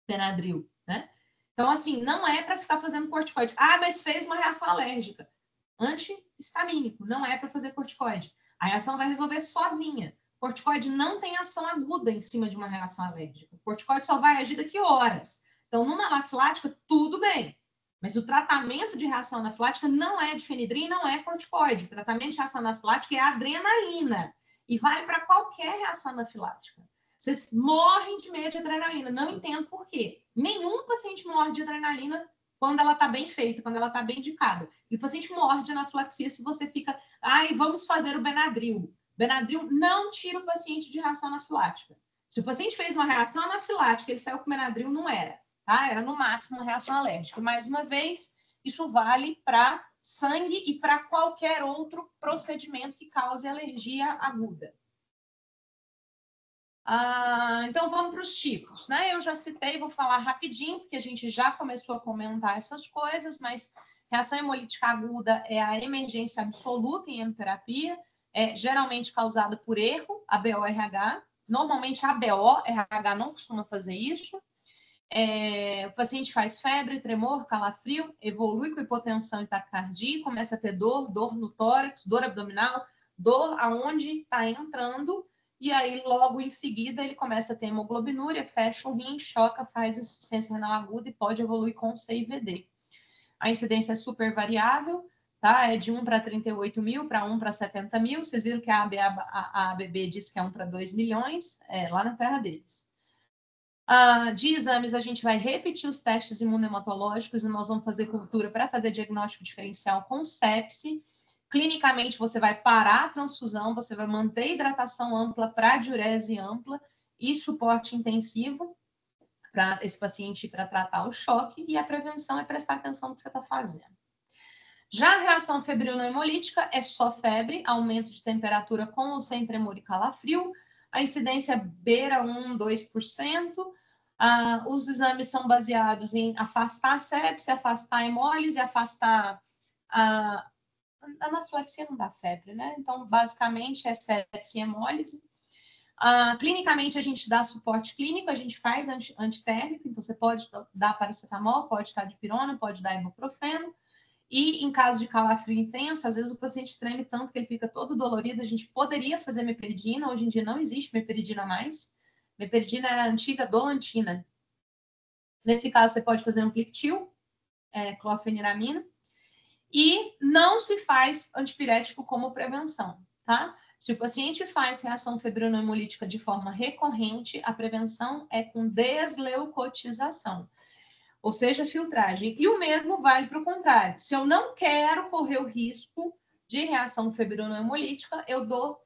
Benadryl, né? Então, assim, não é para ficar fazendo corticoide. Ah, mas fez uma reação alérgica. Antihistamínico, não é para fazer corticoide. A reação vai resolver sozinha. Corticoide não tem ação aguda em cima de uma reação alérgica. O corticoide só vai agir daqui horas. Então, numa anafilática, tudo bem. Mas o tratamento de reação anafilática não é difenidrim, não é corticoide. O tratamento de reação anafilática é adrenalina. E vale para qualquer reação anafilática. Vocês morrem de medo de adrenalina. Não entendo por quê. Nenhum paciente morre de adrenalina quando ela está bem feita, quando ela está bem indicada. E o paciente morre de anafilaxia se você fica, ai, vamos fazer o Benadryl. Benadryl não tira o paciente de reação anafilática. Se o paciente fez uma reação anafilática, ele saiu com Benadryl, não era, tá? Era no máximo uma reação alérgica. Mais uma vez, isso vale para sangue e para qualquer outro procedimento que cause alergia aguda. Então, vamos para os tipos, né? Eu já citei, vou falar rapidinho, porque a gente já começou a comentar essas coisas, mas reação hemolítica aguda é a emergência absoluta em hemoterapia, é geralmente causada por erro, ABO-RH. Normalmente, ABO-RH não costuma fazer isso. O paciente faz febre, tremor, calafrio, evolui com hipotensão e taquicardia, começa a ter dor no tórax, dor abdominal, dor aonde está entrando, e aí logo em seguida ele começa a ter hemoglobinúria, fecha o rim, choca, faz insuficiência renal aguda e pode evoluir com CIVD. A incidência é super variável, tá? É de 1 para 38 mil, para 1 para 70 mil. Vocês viram que a ABB disse que é 1 para 2 milhões, lá na terra deles. De exames, a gente vai repetir os testes imunohematológicos e nós vamos fazer cultura para fazer diagnóstico diferencial com sepse. Clinicamente, você vai parar a transfusão, você vai manter hidratação ampla para diurese ampla e suporte intensivo para esse paciente para tratar o choque, e a prevenção é prestar atenção no que você está fazendo. Já a reação febrilno-hemolítica é só febre, aumento de temperatura com ou sem tremor e calafrio, a incidência beira 1, 2%. Os exames são baseados em afastar a sepse, afastar a hemólise, afastar a anafilaxia não dá febre, né? Então, basicamente, é sepse e hemólise. Clinicamente, a gente dá suporte clínico, a gente faz antitérmico, então você pode dar paracetamol, pode dar dipirona, pode dar ibuprofeno. E em caso de calafrio intenso, às vezes o paciente treme tanto que ele fica todo dolorido, a gente poderia fazer meperidina, hoje em dia não existe meperidina mais. Meperidina era a antiga dolantina. Nesse caso, você pode fazer um Plictil, clofeniramina, e não se faz antipirético como prevenção, tá? Se o paciente faz reação febrilno-hemolítica de forma recorrente, a prevenção é com desleucotização, ou seja, filtragem. E o mesmo vale para o contrário. Se eu não quero correr o risco de reação febrilno-hemolítica, eu dou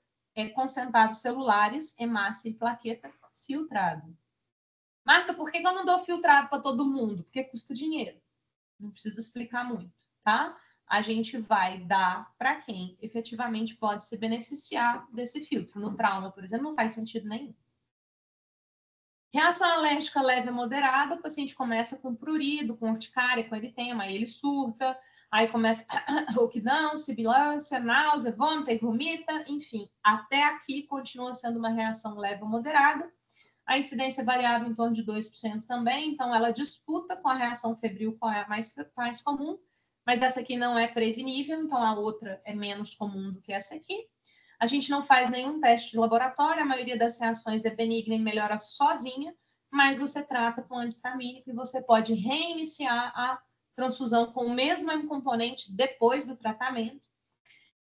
concentrados celulares, hemácia e plaqueta filtrado. Marta, por que eu não dou filtrado para todo mundo? Porque custa dinheiro. Não preciso explicar muito, tá? A gente vai dar para quem efetivamente pode se beneficiar desse filtro. No trauma, por exemplo, não faz sentido nenhum. Reação alérgica leve a moderada, o paciente começa com prurido, com urticária, com eritema, aí ele surta. Aí começa rouquidão, sibilância, náusea, vômita e vomita, enfim. Até aqui continua sendo uma reação leve ou moderada. A incidência é variável em torno de 2% também, então ela disputa com a reação febril qual é a mais comum, mas essa aqui não é prevenível, então a outra é menos comum do que essa aqui. A gente não faz nenhum teste de laboratório, a maioria das reações é benigna e melhora sozinha, mas você trata com antihistamínico e você pode reiniciar a transfusão com o mesmo componente depois do tratamento.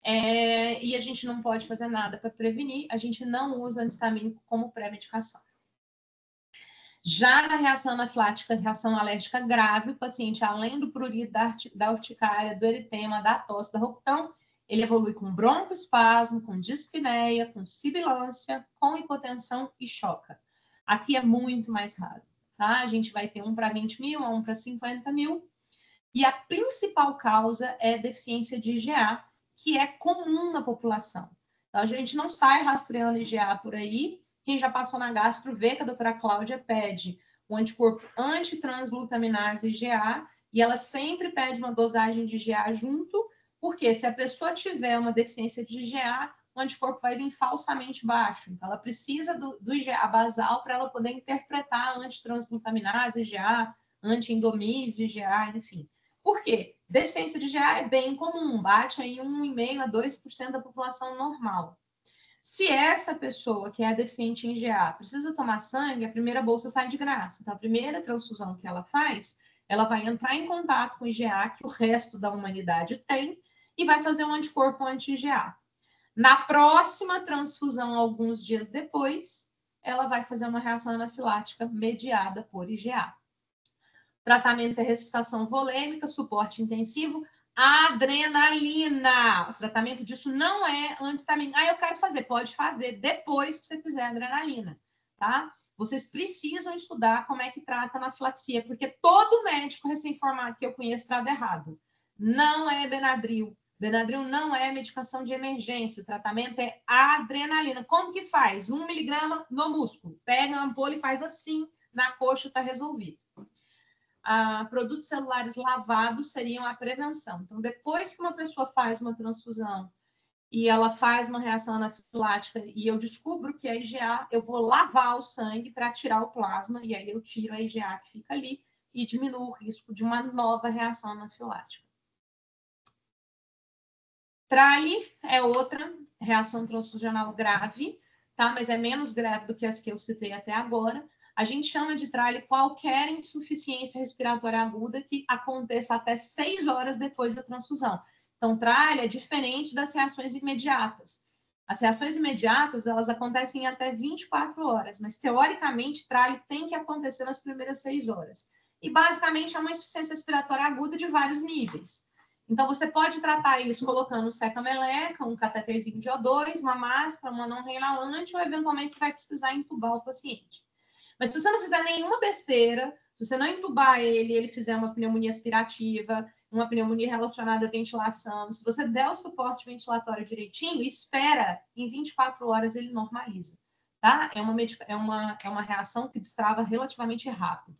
E a gente não pode fazer nada para prevenir, a gente não usa antihistamínico como pré-medicação. Já na reação anafilática, reação alérgica grave, o paciente, além do prurido, da urticária, do eritema, da tosse, da rouquidão, ele evolui com broncoespasmo, com dispneia, com sibilância, com hipotensão e choca. Aqui é muito mais raro, tá? A gente vai ter 1 para 20 mil, 1 para 50 mil. E a principal causa é deficiência de IgA, que é comum na população. Então, a gente não sai rastreando IgA por aí. Quem já passou na gastro vê que a doutora Cláudia pede o anticorpo antitransglutaminase IgA, e ela sempre pede uma dosagem de IgA junto, porque se a pessoa tiver uma deficiência de IgA, o anticorpo vai vir falsamente baixo. Então, ela precisa do IgA basal para ela poder interpretar a antitransglutaminase IgA, anti-endomísio IgA, enfim. Por quê? Deficiência de IgA é bem comum, bate aí 1,5% a 2% da população normal. Se essa pessoa que é deficiente em IgA precisa tomar sangue, a primeira bolsa sai de graça. Então, a primeira transfusão que ela faz, ela vai entrar em contato com o IgA, que o resto da humanidade tem, e vai fazer um anticorpo anti-IgA. Na próxima transfusão, alguns dias depois, ela vai fazer uma reação anafilática mediada por IgA. Tratamento é ressuscitação volêmica, suporte intensivo, adrenalina. O tratamento disso não é antihistamínico. Eu quero fazer. Pode fazer depois que você fizer adrenalina, tá? Vocês precisam estudar como é que trata a anafilaxia, porque todo médico recém-formado que eu conheço trata errado. Não é Benadryl. Benadryl não é medicação de emergência. O tratamento é adrenalina. Como que faz? 1 miligrama no músculo. Pega a ampola e faz assim na coxa, está resolvido. Produtos celulares lavados seriam a prevenção. Então, depois que uma pessoa faz uma transfusão e ela faz uma reação anafilática e eu descubro que é IgA, eu vou lavar o sangue para tirar o plasma e aí eu tiro a IgA que fica ali e diminuo o risco de uma nova reação anafilática. Trali é outra reação transfusional grave, tá? Mas é menos grave do que as que eu citei até agora. A gente chama de trali qualquer insuficiência respiratória aguda que aconteça até 6 horas depois da transfusão. Então, trali é diferente das reações imediatas. As reações imediatas, elas acontecem em até 24 horas, mas, teoricamente, trali tem que acontecer nas primeiras 6 horas. E, basicamente, é uma insuficiência respiratória aguda de vários níveis. Então, você pode tratar isso colocando um seca-meleca, um cateterzinho de O2, uma máscara, uma não reinalante, ou, eventualmente, você vai precisar entubar o paciente. Mas se você não fizer nenhuma besteira, se você não entubar ele fizer uma pneumonia aspirativa, uma pneumonia relacionada à ventilação, se você der o suporte ventilatório direitinho, espera, em 24 horas ele normaliza, tá? É uma reação que destrava relativamente rápido.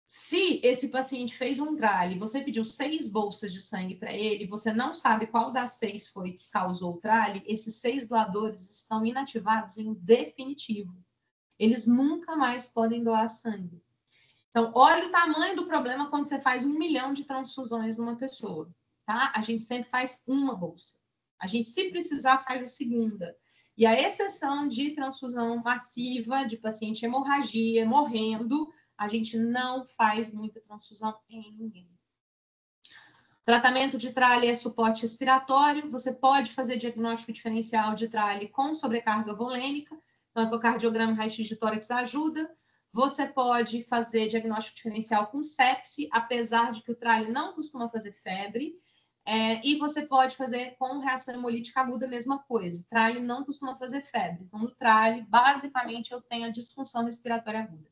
Se esse paciente fez um trali, você pediu 6 bolsas de sangue para ele, você não sabe qual das 6 foi que causou o trali, esses 6 doadores estão inativados em definitivo. Eles nunca mais podem doar sangue. Então, olha o tamanho do problema quando você faz 1 milhão de transfusões numa pessoa, tá? A gente sempre faz uma bolsa. A gente, se precisar, faz a segunda. E a exceção de transfusão massiva, de paciente hemorragia, morrendo, a gente não faz muita transfusão em ninguém. Tratamento de trali é suporte respiratório. Você pode fazer diagnóstico diferencial de trali com sobrecarga volêmica. Então, ecocardiograma raio-x de tórax ajuda. Você pode fazer diagnóstico diferencial com sepse, apesar de que o trali não costuma fazer febre. E você pode fazer com reação hemolítica aguda a mesma coisa. Trali não costuma fazer febre. Então, no trali, basicamente, eu tenho a disfunção respiratória aguda.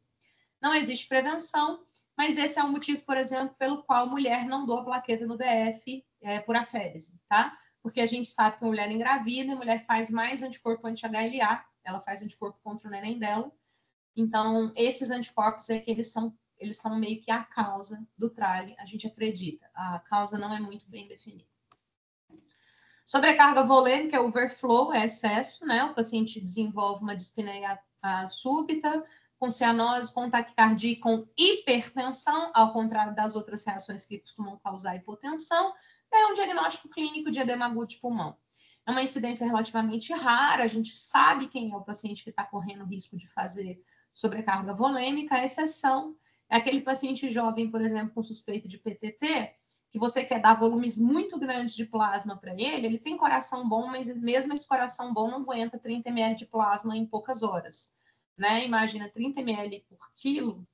Não existe prevenção, mas esse é o motivo, por exemplo, pelo qual mulher não doa plaqueta no DF por aférese, tá? Porque a gente sabe que a mulher engravida, a mulher faz mais anticorpo anti-HLA, ela faz anticorpo contra o neném dela. Então, esses anticorpos é que eles são eles são meio que a causa do TRALE, a gente acredita. A causa não é muito bem definida. Sobrecarga volêmica é overflow, é excesso, né? O paciente desenvolve uma dispneia súbita, com cianose, com taquicardia e com hipertensão, ao contrário das outras reações que costumam causar hipotensão. É um diagnóstico clínico de edema agudo de pulmão. É uma incidência relativamente rara, a gente sabe quem é o paciente que está correndo risco de fazer sobrecarga volêmica. A exceção é aquele paciente jovem, por exemplo, com suspeita de PTT, que você quer dar volumes muito grandes de plasma para ele, ele tem coração bom, mas mesmo esse coração bom não aguenta 30 ml de plasma em poucas horas. Né? Imagina 30 ml por quilo,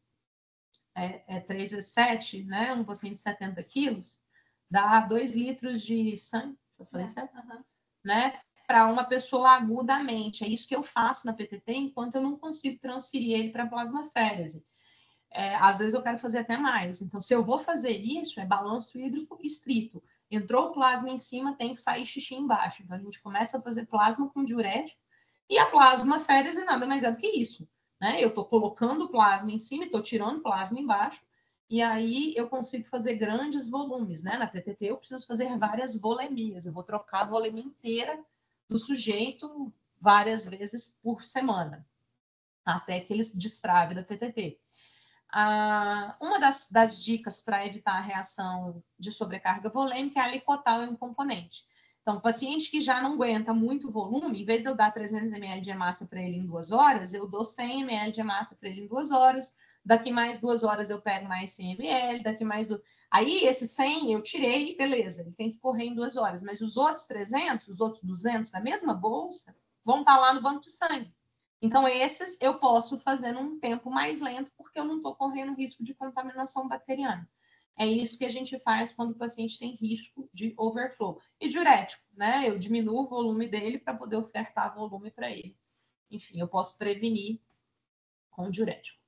3 vezes 7, né? Um paciente de 70 quilos, dá 2 litros de sangue, eu falei certo? Né? Para uma pessoa agudamente. É isso que eu faço na PTT, enquanto eu não consigo transferir ele para plasmaférese. Às vezes eu quero fazer até mais. Então, se eu vou fazer isso, é balanço hídrico estrito. Entrou o plasma em cima, tem que sair xixi embaixo. Então, a gente começa a fazer plasma com diurético, e a plasmaférese nada mais é do que isso. Né? Eu estou colocando plasma em cima e estou tirando plasma embaixo, e aí eu consigo fazer grandes volumes. Né? Na PTT eu preciso fazer várias volemias. Eu vou trocar a volemia inteira do sujeito várias vezes por semana, até que ele se destrave da PTT. Uma das dicas para evitar a reação de sobrecarga volêmica é alicotar o componente. Então, o paciente que já não aguenta muito volume, em vez de eu dar 300 ml de hemácia para ele em 2 horas, eu dou 100 ml de hemácia para ele em 2 horas, daqui mais 2 horas eu pego mais 100 ml, daqui mais... Aí, esse 100 eu tirei, beleza, ele tem que correr em 2 horas, mas os outros 300, os outros 200 da mesma bolsa, vão estar lá no banco de sangue. Então, esses eu posso fazer num tempo mais lento, porque eu não estou correndo risco de contaminação bacteriana. É isso que a gente faz quando o paciente tem risco de overflow. E diurético, né? Eu diminuo o volume dele para poder ofertar volume para ele. Enfim, eu posso prevenir com diurético.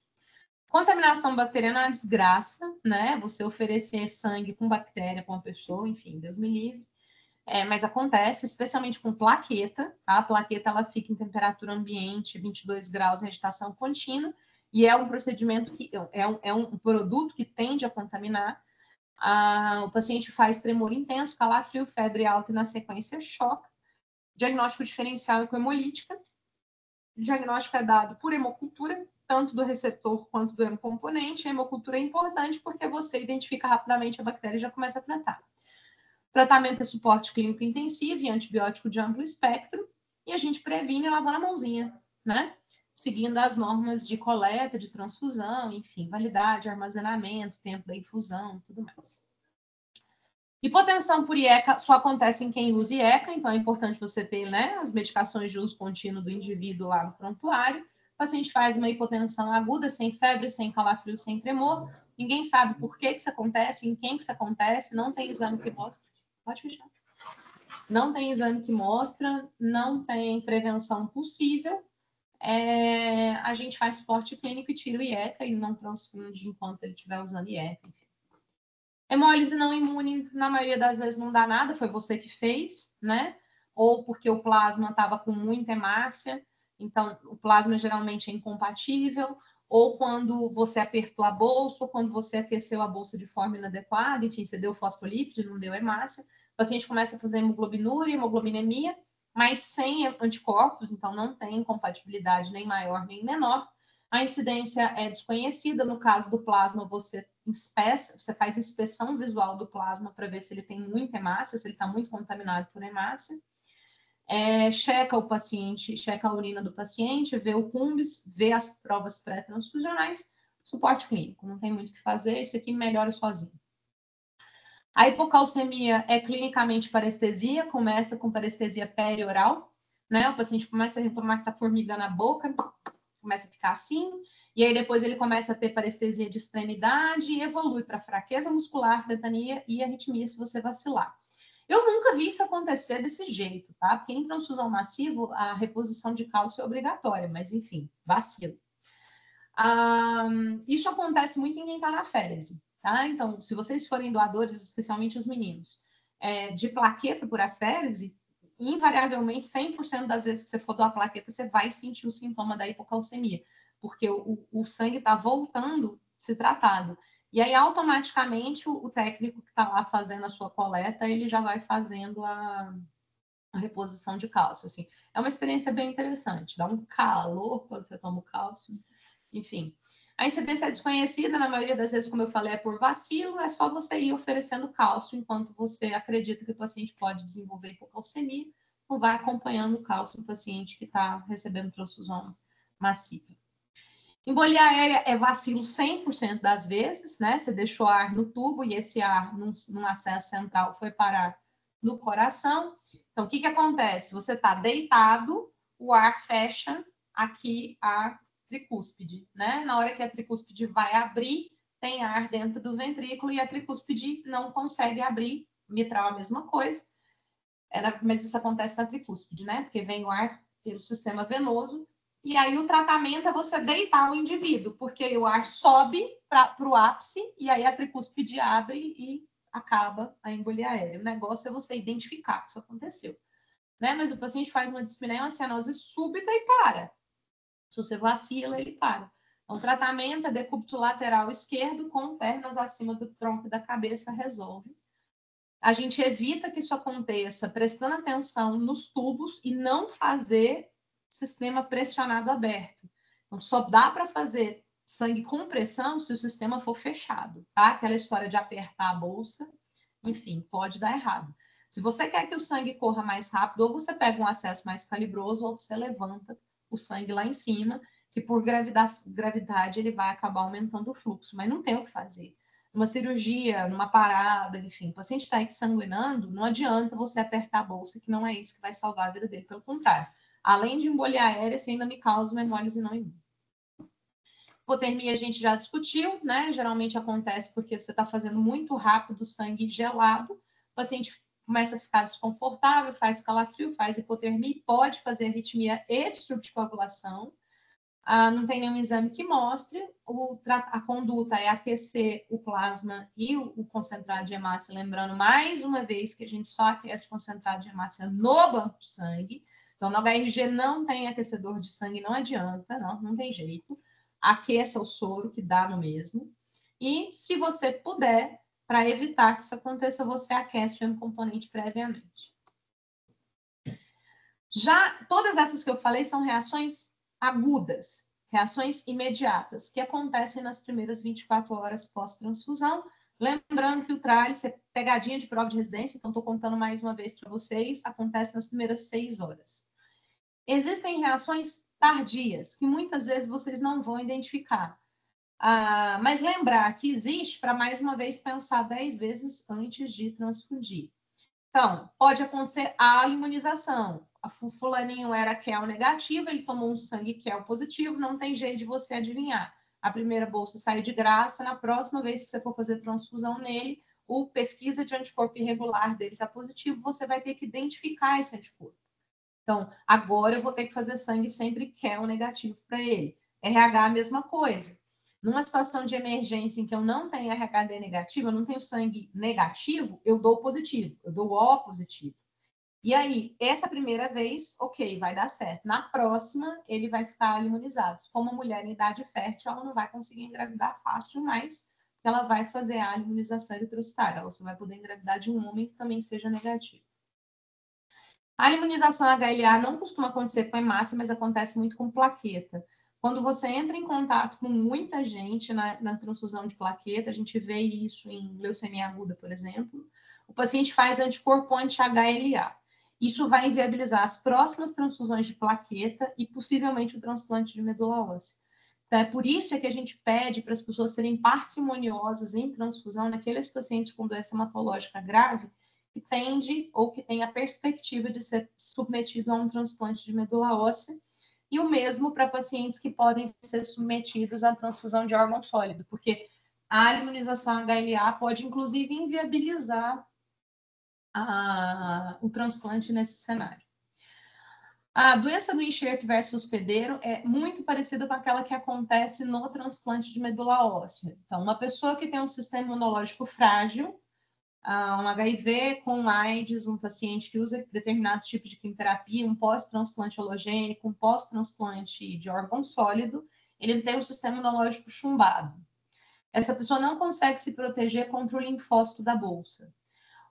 Contaminação bacteriana é uma desgraça, né? Você oferecer sangue com bactéria para uma pessoa, enfim, Deus me livre. Mas acontece, especialmente com plaqueta, tá? A plaqueta ela fica em temperatura ambiente, 22 graus, em agitação contínua, e é um procedimento que é um produto que tende a contaminar. O paciente faz tremor intenso, calafrio, febre alta e, na sequência, choque. Diagnóstico diferencial com hemolítica. O diagnóstico é dado por hemocultura, tanto do receptor quanto do hemocomponente. A hemocultura é importante porque você identifica rapidamente a bactéria e já começa a tratar. Tratamento é suporte clínico intensivo e antibiótico de amplo espectro, e a gente previne lavando a mãozinha, né? Seguindo as normas de coleta, de transfusão, enfim, validade, armazenamento, tempo da infusão, tudo mais. Hipotensão por IECA só acontece em quem usa IECA, então é importante você ter, né, as medicações de uso contínuo do indivíduo lá no prontuário. O paciente faz uma hipotensão aguda, sem febre, sem calafrio, sem tremor. Ninguém sabe por que isso acontece, em quem que isso acontece, não tem exame que mostra. Pode fechar. Não tem exame que mostra, não tem prevenção possível. A gente faz suporte clínico e tira o IECA e não transfunde enquanto ele estiver usando IECA. Hemólise não imune, na maioria das vezes não dá nada, foi você que fez, né? Ou porque o plasma estava com muita hemácia, então o plasma geralmente é incompatível, ou quando você apertou a bolsa, ou quando você aqueceu a bolsa de forma inadequada, enfim, você deu fosfolípide, não deu hemácia, o paciente começa a fazer hemoglobinúria, hemoglobinemia, mas sem anticorpos, então não tem compatibilidade nem maior nem menor. A incidência é desconhecida. No caso do plasma, você faz inspeção visual do plasma para ver se ele tem muita hemácia, se ele está muito contaminado por hemácia. Checa o paciente, checa a urina do paciente, vê o CUMBS, vê as provas pré-transfusionais, suporte clínico, não tem muito o que fazer, isso aqui melhora sozinho. A hipocalcemia é clinicamente parestesia, começa com parestesia perioral, né? O paciente começa a reclamar que está formigando a boca, começa a ficar assim, e aí depois ele começa a ter parestesia de extremidade e evolui para fraqueza muscular, tetania e arritmia se você vacilar. Eu nunca vi isso acontecer desse jeito, tá? Porque em transfusão massiva, a reposição de cálcio é obrigatória, mas enfim, vacilo. Isso acontece muito em quem está na férese, tá? Então, se vocês forem doadores, especialmente os meninos, de plaqueta por aférese, invariavelmente, 100% das vezes que você for doar plaqueta, você vai sentir o sintoma da hipocalcemia, porque o sangue está voltando se tratado. E aí, automaticamente, o técnico que está lá fazendo a sua coleta, ele já vai fazendo a reposição de cálcio. Assim. É uma experiência bem interessante, dá um calor quando você toma o cálcio, enfim. A incidência é desconhecida, na maioria das vezes, como eu falei, é por vacilo, é só você ir oferecendo cálcio enquanto você acredita que o paciente pode desenvolver hipocalcemia, ou vai acompanhando o cálcio do paciente que está recebendo transfusão massiva. Embolia aérea é vacilo 100% das vezes, né? Você deixou ar no tubo e esse ar, num acesso central, foi parar no coração. Então, o que acontece? Você está deitado, o ar fecha aqui a tricúspide, né? Na hora que a tricúspide vai abrir, tem ar dentro do ventrículo e a tricúspide não consegue abrir. Mitral a mesma coisa, mas isso acontece na tricúspide, né? Porque vem o ar pelo sistema venoso. E aí o tratamento é você deitar o indivíduo, porque o ar sobe para o ápice e aí a tricúspide abre e acaba a embolia aérea. O negócio é você identificar que isso aconteceu. Né? Mas o paciente faz uma dispneia, uma cianose súbita e para. Se você vacila, ele para. Então, o tratamento é decúbito lateral esquerdo com pernas acima do tronco da cabeça, resolve. A gente evita que isso aconteça prestando atenção nos tubos e não fazer sistema pressionado aberto. Então, só dá para fazer sangue com pressão se o sistema for fechado, tá? Aquela história de apertar a bolsa, enfim, pode dar errado. Se você quer que o sangue corra mais rápido, ou você pega um acesso mais calibroso, ou você levanta o sangue lá em cima, que por gravidade ele vai acabar aumentando o fluxo, mas não tem o que fazer. Numa cirurgia, numa parada, enfim, o paciente está exsanguinando, não adianta você apertar a bolsa, que não é isso que vai salvar a vida dele, pelo contrário. Além de embolia aérea, você ainda me causa uma hemólise não imune. Hipotermia a gente já discutiu, né? Geralmente acontece porque você está fazendo muito rápido sangue gelado, o paciente começa a ficar desconfortável, faz calafrio, faz hipotermia, pode fazer arritmia e distúrbio de coagulação. Não tem nenhum exame que mostre. A conduta é aquecer o plasma e o concentrado de hemácia, lembrando mais uma vez que a gente só aquece o concentrado de hemácia no banco de sangue. Então, no HRG não tem aquecedor de sangue, não adianta, não tem jeito. Aqueça o soro, que dá no mesmo. E, se você puder, para evitar que isso aconteça, você aquece o componente previamente. Já todas essas que eu falei são reações agudas, reações imediatas, que acontecem nas primeiras 24 horas pós-transfusão. Lembrando que o TRALIS é pegadinha de prova de residência, então estou contando mais uma vez para vocês, acontece nas primeiras 6 horas. Existem reações tardias, que muitas vezes vocês não vão identificar. Mas lembrar que existe para, mais uma vez, pensar 10 vezes antes de transfundir. Então, pode acontecer a imunização. O fulaninho era QEL negativo, ele tomou um sangue QEL positivo, não tem jeito de você adivinhar. A primeira bolsa sai de graça, na próxima vez que você for fazer transfusão nele, o pesquisa de anticorpo irregular dele está positivo, você vai ter que identificar esse anticorpo. Então, agora eu vou ter que fazer sangue sempre QEL negativo para ele. RH, a mesma coisa. Numa situação de emergência em que eu não tenho RHD negativo, eu não tenho sangue negativo, eu dou positivo, eu dou O positivo. E aí, essa primeira vez, ok, vai dar certo. Na próxima, ele vai ficar imunizado. Como uma mulher em idade fértil, ela não vai conseguir engravidar fácil, mas ela vai fazer a imunização eritrocitária. Ela só vai poder engravidar de um homem que também seja negativo. A imunização HLA não costuma acontecer com hemácia, mas acontece muito com plaqueta. Quando você entra em contato com muita gente na transfusão de plaqueta, a gente vê isso em leucemia aguda, por exemplo, o paciente faz anticorpo anti-HLA. Isso vai inviabilizar as próximas transfusões de plaqueta e possivelmente o transplante de medula óssea. Então, é por isso que a gente pede para as pessoas serem parcimoniosas em transfusão naqueles pacientes com doença hematológica grave, que tende ou que tem a perspectiva de ser submetido a um transplante de medula óssea, e o mesmo para pacientes que podem ser submetidos à transfusão de órgão sólido, porque a imunização HLA pode, inclusive, inviabilizar o transplante nesse cenário. A doença do enxerto versus hospedeiro é muito parecida com aquela que acontece no transplante de medula óssea. Então, uma pessoa que tem um sistema imunológico frágil, um HIV com AIDS, um paciente que usa determinados tipos de quimioterapia, um pós-transplante halogênico, um pós-transplante de órgão sólido, ele tem um sistema imunológico chumbado. essa pessoa não consegue se proteger contra o linfócito da bolsa.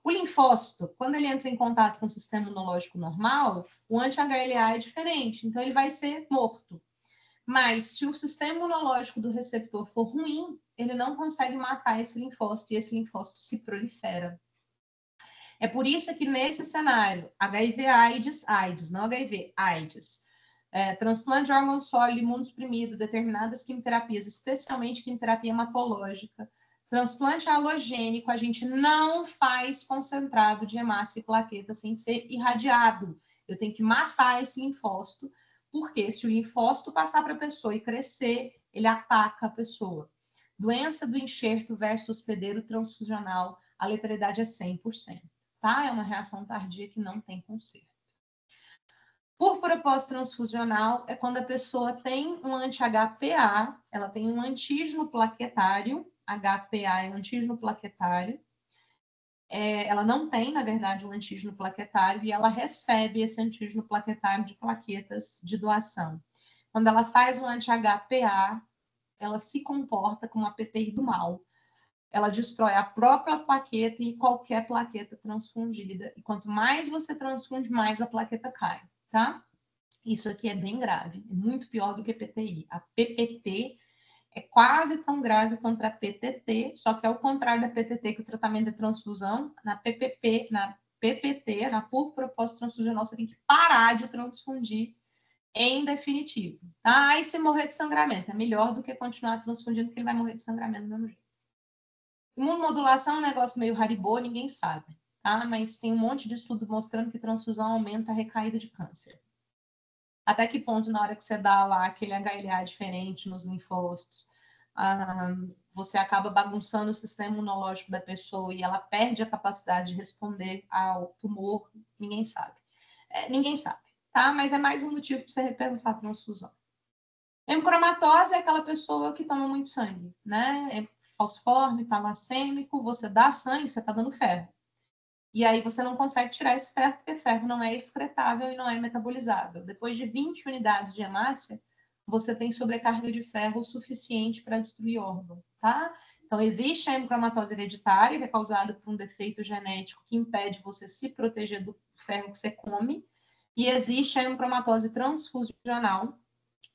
O linfócito, quando ele entra em contato com o sistema imunológico normal, o anti-HLA é diferente, então ele vai ser morto. Mas se o sistema imunológico do receptor for ruim, ele não consegue matar esse linfócito e esse linfócito se prolifera. É por isso que nesse cenário, HIV/AIDS, não HIV, AIDS, transplante de órgão sólido, imunossuprimido, determinadas quimioterapias, especialmente quimioterapia hematológica, transplante halogênico, a gente não faz concentrado de hemácia e plaqueta sem ser irradiado. Eu tenho que matar esse linfócito, porque se o linfócito passar para a pessoa e crescer, ele ataca a pessoa. Doença do enxerto versus hospedeiro transfusional, a letalidade é 100%. Tá? É uma reação tardia que não tem conserto. Por propósito transfusional, é quando a pessoa tem um anti-HPA, ela tem um antígeno plaquetário, HPA é um antígeno plaquetário, ela não tem, na verdade, um antígeno plaquetário e ela recebe esse antígeno plaquetário de plaquetas de doação. Quando ela faz o anti-HPA, ela se comporta como a PTI do mal. Ela destrói a própria plaqueta e qualquer plaqueta transfundida. E quanto mais você transfunde, mais a plaqueta cai, tá? Isso aqui é bem grave, é muito pior do que PTI. A PPT é quase tão grave quanto a PTT, só que ao contrário da PTT, que o tratamento é transfusão, na PPT, por propósito transfusional, você tem que parar de transfundir em definitivo, tá? E se morrer de sangramento, é melhor do que continuar transfundindo, porque ele vai morrer de sangramento do mesmo jeito. Imunomodulação é um negócio meio haribô, ninguém sabe, tá? Mas tem um monte de estudo mostrando que transfusão aumenta a recaída de câncer. Até que ponto, na hora que você dá lá aquele HLA diferente nos linfócitos, você acaba bagunçando o sistema imunológico da pessoa e ela perde a capacidade de responder ao tumor? Ninguém sabe. Ninguém sabe, tá? Mas é mais um motivo para você repensar a transfusão. Hemocromatose é aquela pessoa que toma muito sangue, né? É falciforme, talassêmico, você dá sangue, você está dando ferro. E aí você não consegue tirar esse ferro, porque ferro não é excretável e não é metabolizável. Depois de 20 unidades de hemácia, você tem sobrecarga de ferro suficiente para destruir órgão, tá? Então, existe a hemocromatose hereditária, que é causada por um defeito genético que impede você se proteger do ferro que você come. E existe a hemocromatose transfusional,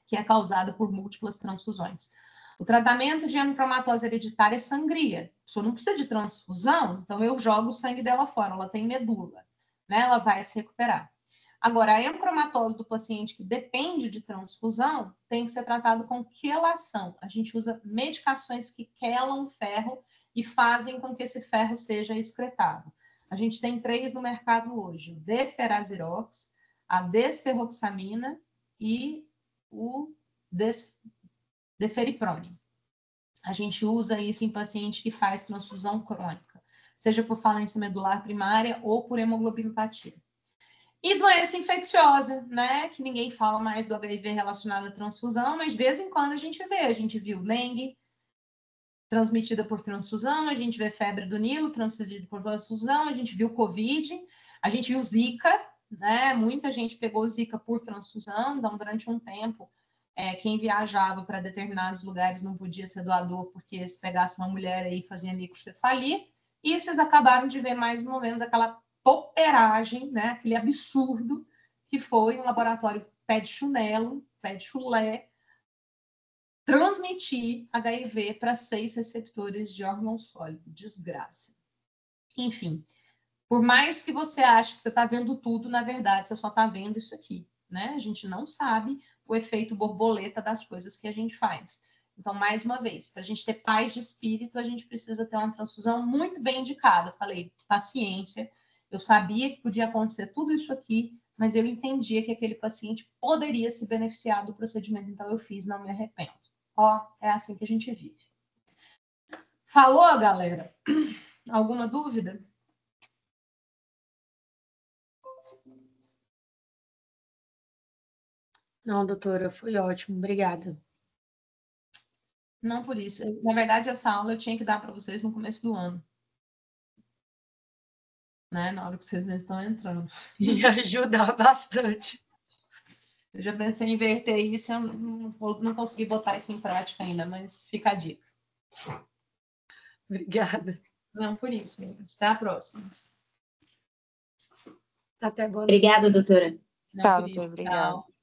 que é causada por múltiplas transfusões. O tratamento de hemocromatose hereditária é sangria. A pessoa não precisa de transfusão, então eu jogo o sangue dela fora, ela tem medula, né? Ela vai se recuperar. Agora, a hemocromatose do paciente que depende de transfusão tem que ser tratado com quelação. A gente usa medicações que quelam ferro e fazem com que esse ferro seja excretado. A gente tem 3 no mercado hoje: o Deferazirox, a desferroxamina e o Deferiprone. A gente usa isso em paciente que faz transfusão crônica, seja por falência medular primária ou por hemoglobinopatia. E doença infecciosa, né? Que ninguém fala mais do HIV relacionado à transfusão, mas de vez em quando a gente vê. A gente viu dengue transmitida por transfusão, a gente vê febre do Nilo transmitida por transfusão, a gente viu Covid, a gente viu Zika, né? Muita gente pegou Zika por transfusão, então durante um tempo quem viajava para determinados lugares não podia ser doador, porque se pegasse uma mulher aí fazia microcefalia, e vocês acabaram de ver mais ou menos aquela toperagem, né? Aquele absurdo que foi um laboratório pé de chulé, transmitir HIV para 6 receptores de órgão sólido. Desgraça. Enfim, por mais que você ache que você está vendo tudo, na verdade, você só está vendo isso aqui, né? A gente não sabe o efeito borboleta das coisas que a gente faz. Então, mais uma vez, para a gente ter paz de espírito, a gente precisa ter uma transfusão muito bem indicada. Eu falei, paciência, eu sabia que podia acontecer tudo isso aqui, mas eu entendia que aquele paciente poderia se beneficiar do procedimento, então eu fiz, não me arrependo. Ó, é assim que a gente vive. Falou, galera? Alguma dúvida? Não, doutora, foi ótimo, obrigada. Não por isso. Na verdade, essa aula eu tinha que dar para vocês no começo do ano. Né? Na hora que vocês não estão entrando. Ia ajudar bastante. Eu já pensei em inverter isso, eu não consegui botar isso em prática ainda, mas fica a dica. Obrigada. Não por isso, meninos. Até a próxima. Até boa noite. Obrigada, doutora. Não Tá, por isso. doutora, obrigada. Tchau.